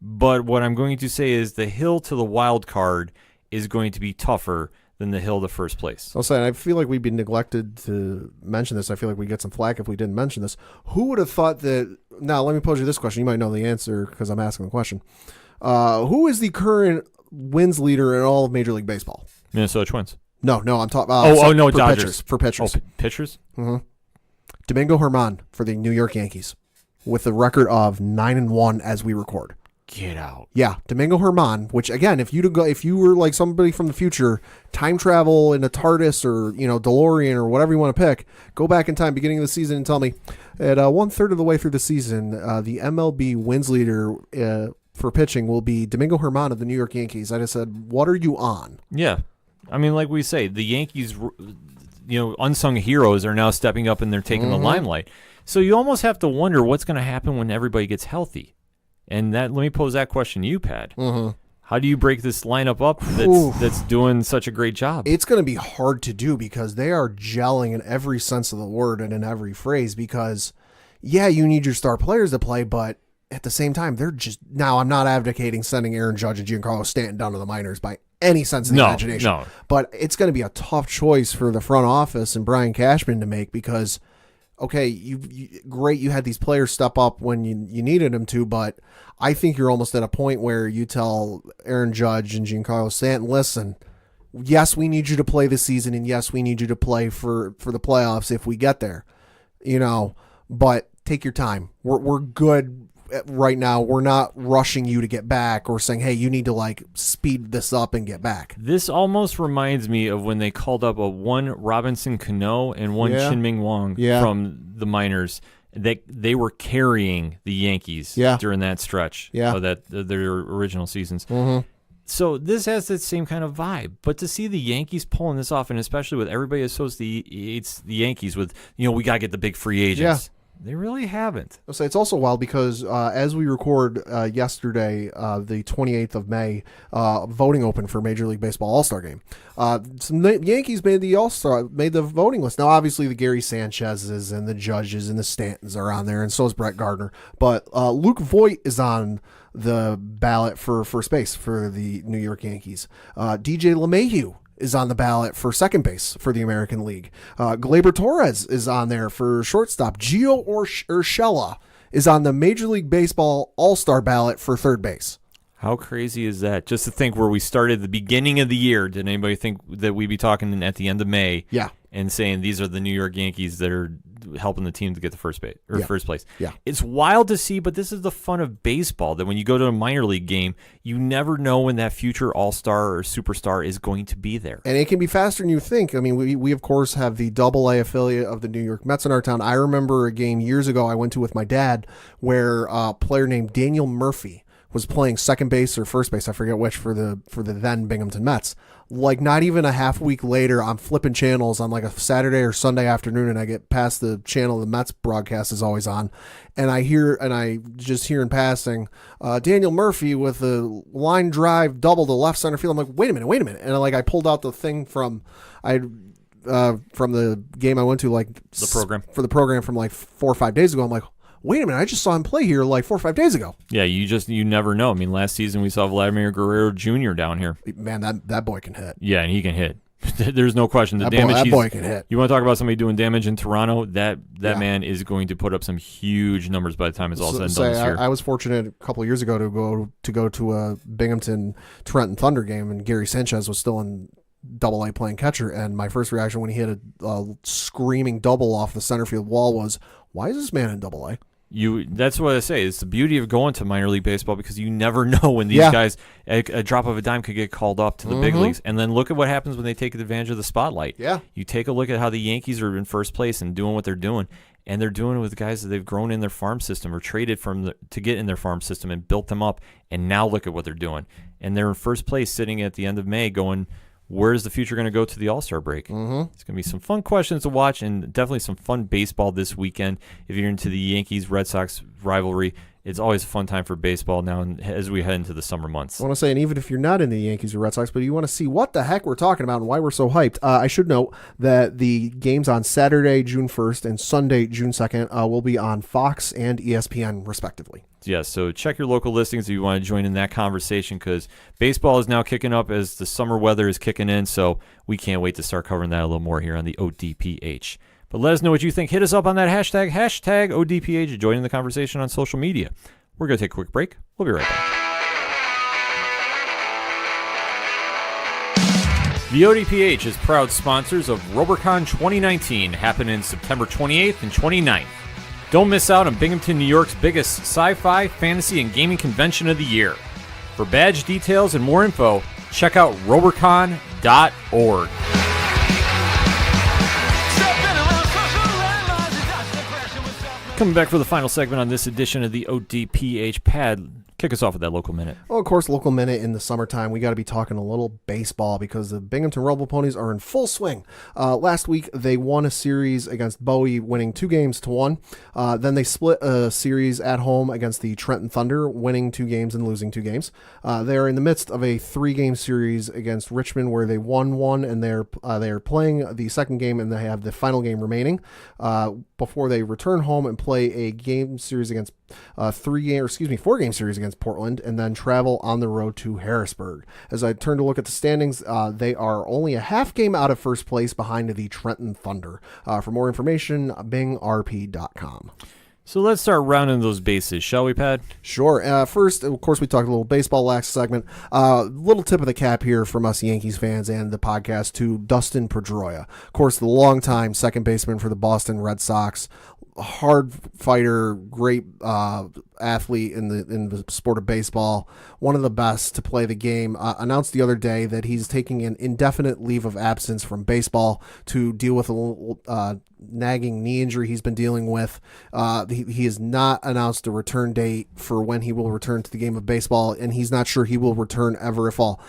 But what I'm going to say is the hill to the wild card is going to be tougher than the hill to first place. I'll say, I feel like we'd be neglected to mention this. I feel like we'd get some flack if we didn't mention this. Who would have thought that... Now, let me pose you this question. You might know the answer because I'm asking the question. Who is the current wins leader in all of Major League Baseball? Minnesota Twins. No, I'm talking... no, for Dodgers. For pitchers. Oh, pitchers? Domingo Germán for the New York Yankees with a record of 9-1 as we record. Get out. Yeah, Domingo Germán, which again, if you were like somebody from the future, time travel in a TARDIS or DeLorean or whatever you want to pick, go back in time, beginning of the season, and tell me at 1/3 of the way through the season, the MLB wins leader for pitching will be Domingo Germán of the New York Yankees. I just said, what are you on? Yeah, I mean, like we say, the Yankees, unsung heroes are now stepping up and they're taking the limelight. So you almost have to wonder what's going to happen when everybody gets healthy. And let me pose that question to you, Pat. How do you break this lineup up that's doing such a great job? It's going to be hard to do because they are gelling in every sense of the word and in every phrase because, yeah, you need your star players to play, but at the same time, they're just... Now, I'm not advocating sending Aaron Judge and Giancarlo Stanton down to the minors by any sense of the imagination. No. But it's going to be a tough choice for the front office and Brian Cashman to make because... Okay, great. You had these players step up when you needed them to, but I think you're almost at a point where you tell Aaron Judge and Giancarlo Stanton, listen, yes, we need you to play this season, and yes, we need you to play for the playoffs if we get there, but take your time. We're good right now. We're not rushing you to get back or saying, hey, you need to speed this up and get back. This almost reminds me of when they called up one Robinson Cano and one Chin-Ming Wong from the minors. They were carrying the Yankees during that stretch of their original seasons. Mm-hmm. So this has that same kind of vibe. But to see the Yankees pulling this off, and especially with everybody associates the Yankees with, we got to get the big free agents. They really haven't. I'll say it's also wild because as we record yesterday, the 28th of May, voting open for Major League Baseball All-Star Game. Some Yankees made the voting list. Now, obviously, the Gary Sanchez's and the Judges and the Stantons are on there, and so is Brett Gardner. But Luke Voit is on the ballot for first base for the New York Yankees. DJ LeMahieu is on the ballot for second base for the American League. Gleyber Torres is on there for shortstop. Gio Urshela is on the Major League Baseball All-Star ballot for third base. How crazy is that? Just to think where we started at the beginning of the year, did anybody think that we'd be talking at the end of May? Yeah. And saying these are the New York Yankees that are helping the team to get the first place. Yeah. It's wild to see, but this is the fun of baseball, that when you go to a minor league game, you never know when that future all-star or superstar is going to be there. And it can be faster than you think. I mean, we of course have the AA affiliate of the New York Mets in our town. I remember a game years ago I went to with my dad where a player named Daniel Murphy was playing second base or first base, I forget which, for the then Binghamton Mets. Not even a half week later, I'm flipping channels on a Saturday or Sunday afternoon, and I get past the channel the Mets broadcast is always on, and I just hear in passing, Daniel Murphy with a line drive double to left center field. I'm like, wait a minute, and I pulled out the thing from the game I went to, the program from 4 or 5 days ago. I'm like, wait a minute, I just saw him play here 4 or 5 days ago. Yeah, you never know. I mean, last season we saw Vladimir Guerrero Jr. down here. Man, that boy can hit. Yeah, and he can hit. There's no question. That boy can hit. You want to talk about somebody doing damage in Toronto? That man is going to put up some huge numbers by the time it's all said and done this year. I was fortunate a couple of years ago to go to a Binghamton Trenton Thunder game, and Gary Sanchez was still in AA playing catcher, and my first reaction when he hit a screaming double off the center field wall was, why is this man in AA? That's what I say. It's the beauty of going to minor league baseball, because you never know when these guys, a drop of a dime, could get called up to the big leagues. And then look at what happens when they take advantage of the spotlight. Yeah. You take a look at how the Yankees are in first place and doing what they're doing, and they're doing it with guys that they've grown in their farm system or traded to get in their farm system and built them up. And now look at what they're doing. And they're in first place sitting at the end of May going, where's the future going to go to the All-Star break? Mm-hmm. It's going to be some fun questions to watch, and definitely some fun baseball this weekend. If you're into the Yankees-Red Sox rivalry, it's always a fun time for baseball now as we head into the summer months. I want to say, and even if you're not into the Yankees or Red Sox, but you want to see what the heck we're talking about and why we're so hyped, I should note that the games on Saturday, June 1st, and Sunday, June 2nd, will be on Fox and ESPN, respectively. Yeah, so check your local listings if you want to join in that conversation, because baseball is now kicking up as the summer weather is kicking in, so we can't wait to start covering that a little more here on the ODPH. But let us know what you think. Hit us up on that hashtag ODPH, join in the conversation on social media. We're going to take a quick break. We'll be right back. The ODPH is proud sponsors of RoberCon 2019, happening September 28th and 29th. Don't miss out on Binghamton, New York's biggest sci-fi, fantasy, and gaming convention of the year. For badge details and more info, check out robercon.org. Coming back for the final segment on this edition of the ODPH Pad. Kick us off with that local minute. Well, of course, local minute in the summertime. We got to be talking a little baseball because the Binghamton Rebel Ponies are in full swing. Last week, they won a series against Bowie, winning 2-1. Then they split a series at home against the Trenton Thunder, winning 2 games and losing 2 games. They're in the midst of a 3-game series against Richmond where they won 1, and they're playing the second game, and they have the final game remaining before they return home and play a game series against 4-game series against Portland, and then travel on the road to Harrisburg. As I turn to look at the standings, they are only a half game out of first place behind the Trenton Thunder. For more information, bingrp.com. So let's start rounding those bases, shall we, Pat? Sure. First, of course, we talked a little baseball last segment. Little tip of the cap here from us Yankees fans and the podcast to Dustin Pedroia. Of course, the longtime second baseman for the Boston Red Sox. Hard fighter, great athlete in the sport of baseball, one of the best to play the game, announced the other day that he's taking an indefinite leave of absence from baseball to deal with a little nagging knee injury he's been dealing with. He has not announced a return date for when he will return to the game of baseball, and he's not sure he will return ever, if all.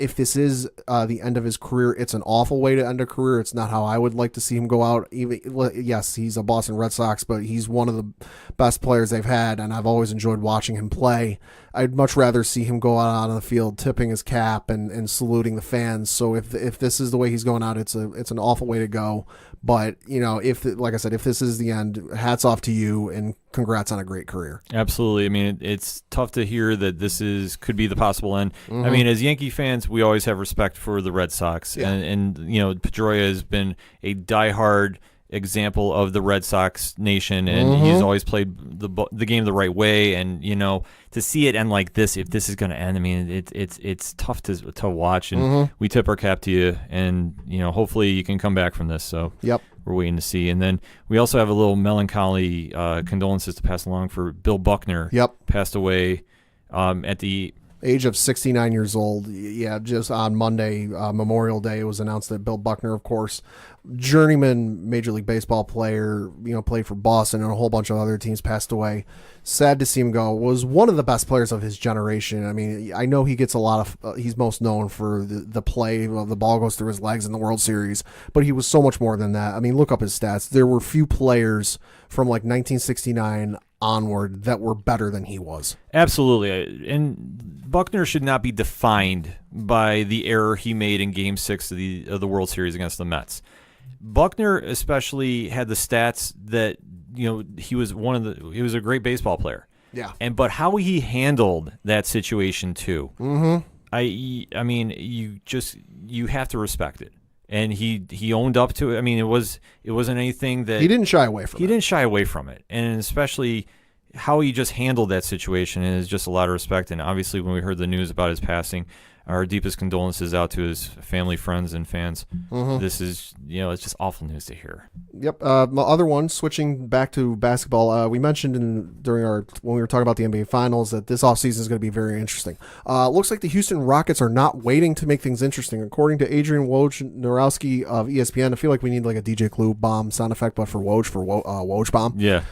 If this is the end of his career, it's an awful way to end a career. It's not how I would like to see him go out. Yes, he's a Boston Red Sox, but he's one of the best players they've had, and I've always enjoyed watching him play. I'd much rather see him go out on the field tipping his cap and saluting the fans. So if this is the way he's going out, it's an awful way to go. But, like I said, if this is the end, hats off to you and congrats on a great career. Absolutely. I mean, it's tough to hear that could be the possible end. I mean, as Yankee fans, we always have respect for the Red Sox. Yeah. And Pedroia has been a diehard example of the Red Sox nation, and he's always played the game the right way. And to see it end like this, if this is going to end, I mean, it's tough to watch. And we tip our cap to you, and hopefully you can come back from this. So we're waiting to see. And then we also have a little melancholy condolences to pass along for Bill Buckner. Passed away at the age of 69 years old. Yeah, just on Monday, Memorial Day, it was announced that Bill Buckner, of course, journeyman Major League Baseball player, played for Boston and a whole bunch of other teams, passed away. Sad to see him go. Was one of the best players of his generation. I mean, I know he gets a lot of, he's most known for the play of the ball goes through his legs in the World Series, but he was so much more than that. I mean, look up his stats. There were few players from like 1969 onward that were better than he was. Absolutely. And Buckner should not be defined by the error he made in Game 6 of the World Series against the Mets. Buckner especially had the stats that he was a great baseball player. Yeah. But how he handled that situation too. I mean, you have to respect it. And he owned up to it. I mean, it wasn't anything that he didn't shy away from. He didn't shy away from it, and especially how he just handled that situation is just a lot of respect. And obviously, when we heard the news about his passing, our deepest condolences out to his family, friends, and fans. This is, it's just awful news to hear. Yep. My other one, switching back to basketball, we mentioned when we were talking about the NBA Finals that this offseason is going to be very interesting. Looks like the Houston Rockets are not waiting to make things interesting. According to Adrian Wojnarowski of ESPN, I feel like we need like a DJ Clue bomb sound effect, but for Woj bomb. Yeah.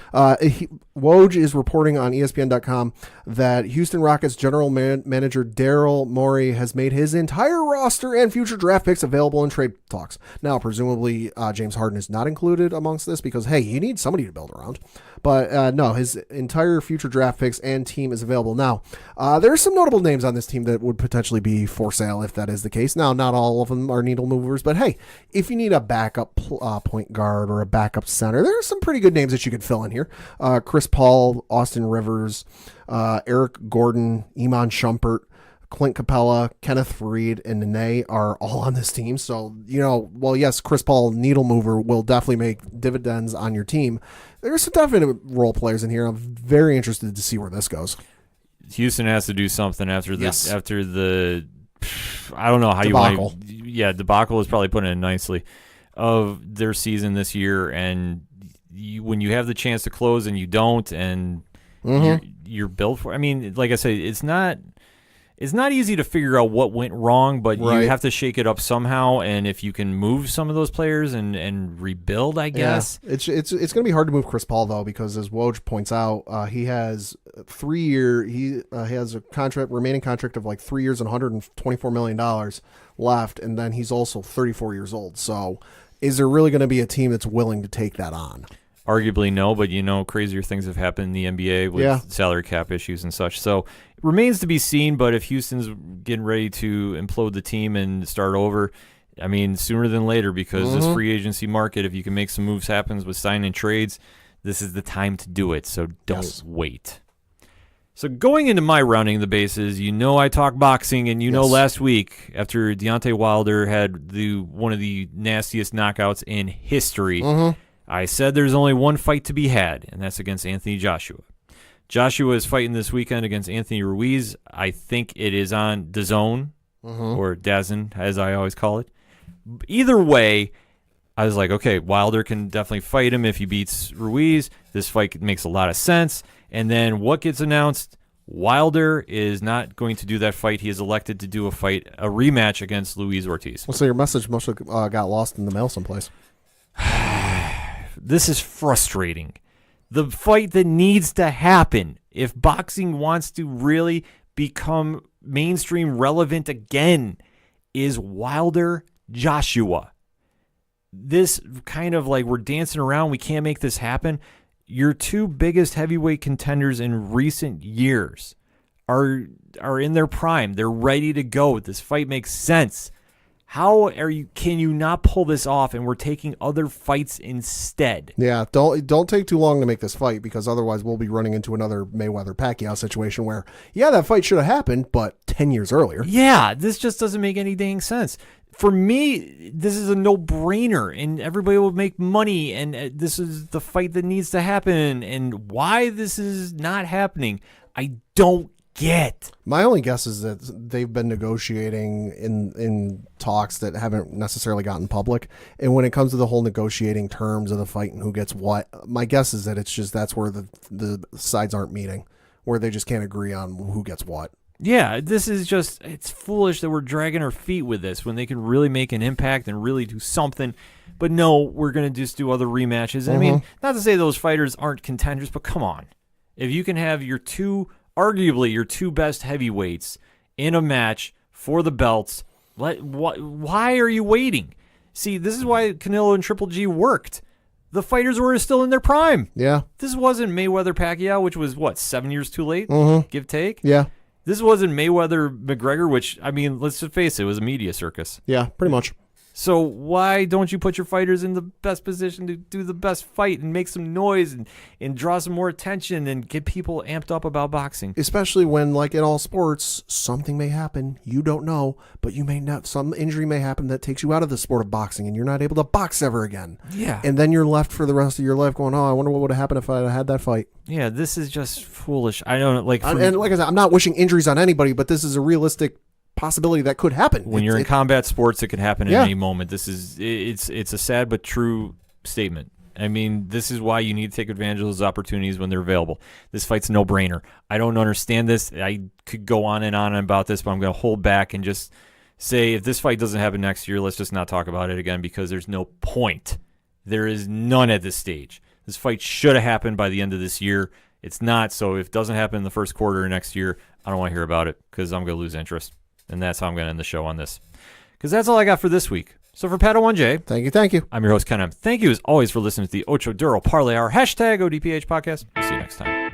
Woj is reporting on ESPN.com that Houston Rockets general manager Daryl Morey has made his entire roster and future draft picks available in trade talks. Now, presumably, James Harden is not included amongst this because, hey, you need somebody to build around. But no, his entire future draft picks and team is available. Now, there are some notable names on this team that would potentially be for sale if that is the case. Now, not all of them are needle movers, but hey, if you need a backup point guard or a backup center, there are some pretty good names that you could fill in here. Chris Paul, Austin Rivers, Eric Gordon, Iman Shumpert, Clint Capella, Kenneth Reed, and Nene are all on this team. So, yes, Chris Paul, needle mover, will definitely make dividends on your team. There's some definite role players in here. I'm very interested to see where this goes. Houston has to do something after this. Yes. After the, I don't know how debacle. Debacle is probably putting it nicely, of their season this year. And when you have the chance to close and you don't, and you're built for. I mean, like I say, it's not easy to figure out what went wrong, but you have to shake it up somehow. And if you can move some of those players and rebuild, I guess. Yeah. It's going to be hard to move Chris Paul, though, because as Woj points out, he has he has a remaining contract of like 3 years and $124 million left. And then he's also 34 years old. So is there really going to be a team that's willing to take that on? Arguably no, but crazier things have happened in the NBA with salary cap issues and such. So it remains to be seen, but if Houston's getting ready to implode the team and start over, I mean, sooner than later, because this free agency market, if you can make some moves happen with signing trades, this is the time to do it, so don't wait. So going into my rounding the bases, I talk boxing, and last week, after Deontay Wilder had one of the nastiest knockouts in history, I said there's only one fight to be had, and that's against Anthony Joshua. Joshua is fighting this weekend against Anthony Ruiz. I think it is on DAZN, or DAZN, as I always call it. Either way, I was like, okay, Wilder can definitely fight him if he beats Ruiz. This fight makes a lot of sense. And then what gets announced? Wilder is not going to do that fight. He is elected to do a rematch against Luis Ortiz. Well, so your message must have got lost in the mail someplace. This is frustrating. The fight that needs to happen, if boxing wants to really become mainstream relevant again, is Wilder Joshua. This kind of like we're dancing around, we can't make this happen. Your two biggest heavyweight contenders in recent years are in their prime. They're ready to go. This fight makes sense. Can you not pull this off and we're taking other fights instead? Yeah, don't take too long to make this fight, because otherwise we'll be running into another Mayweather-Pacquiao situation where, yeah, that fight should have happened, but 10 years earlier. Yeah, this just doesn't make any dang sense. For me, this is a no-brainer, and everybody will make money, and this is the fight that needs to happen, and why this is not happening, I don't get. My only guess is that they've been negotiating in talks that haven't necessarily gotten public, and when it comes to the whole negotiating terms of the fight and who gets what, my guess is that it's just that's where the sides aren't meeting, where they just can't agree on who gets what. Yeah, this is just, it's foolish that we're dragging our feet with this when they can really make an impact and really do something. But no, we're going to just do other rematches. I mean, not to say those fighters aren't contenders, but come on. If you can have arguably your two best heavyweights in a match for the belts, why are you waiting? See, this is why Canelo and Triple G worked. The fighters were still in their prime. Yeah. This wasn't Mayweather-Pacquiao, which was, 7 years too late? Give, take? Yeah. This wasn't Mayweather-McGregor, which, I mean, let's just face it, was a media circus. Yeah, pretty much. So why don't you put your fighters in the best position to do the best fight and make some noise and draw some more attention and get people amped up about boxing? Especially when, like in all sports, something may happen. You don't know, but you may not. Some injury may happen that takes you out of the sport of boxing, and you're not able to box ever again. Yeah. And then you're left for the rest of your life going, oh, I wonder what would have happened if I had that fight. Yeah, this is just foolish. I don't like. And like I said, I'm not wishing injuries on anybody, but this is a realistic possibility that could happen. When you're in combat sports, it could happen at any moment. It's a sad but true statement. I mean, this is why you need to take advantage of those opportunities when they're available. This fight's a no-brainer. I don't understand this. I could go on and on about this, but I'm going to hold back and just say if this fight doesn't happen next year, let's just not talk about it again, because there's no point. There is none at this stage. This fight should have happened by the end of this year. It's not, so if it doesn't happen in the first quarter of next year, I don't want to hear about it because I'm going to lose interest. And that's how I'm going to end the show on this. Because that's all I got for this week. So for Padawan J. Thank you. I'm your host, Ken M. Thank you as always for listening to the Ocho Duro Parlay Hour, # ODPH podcast. We'll see you next time.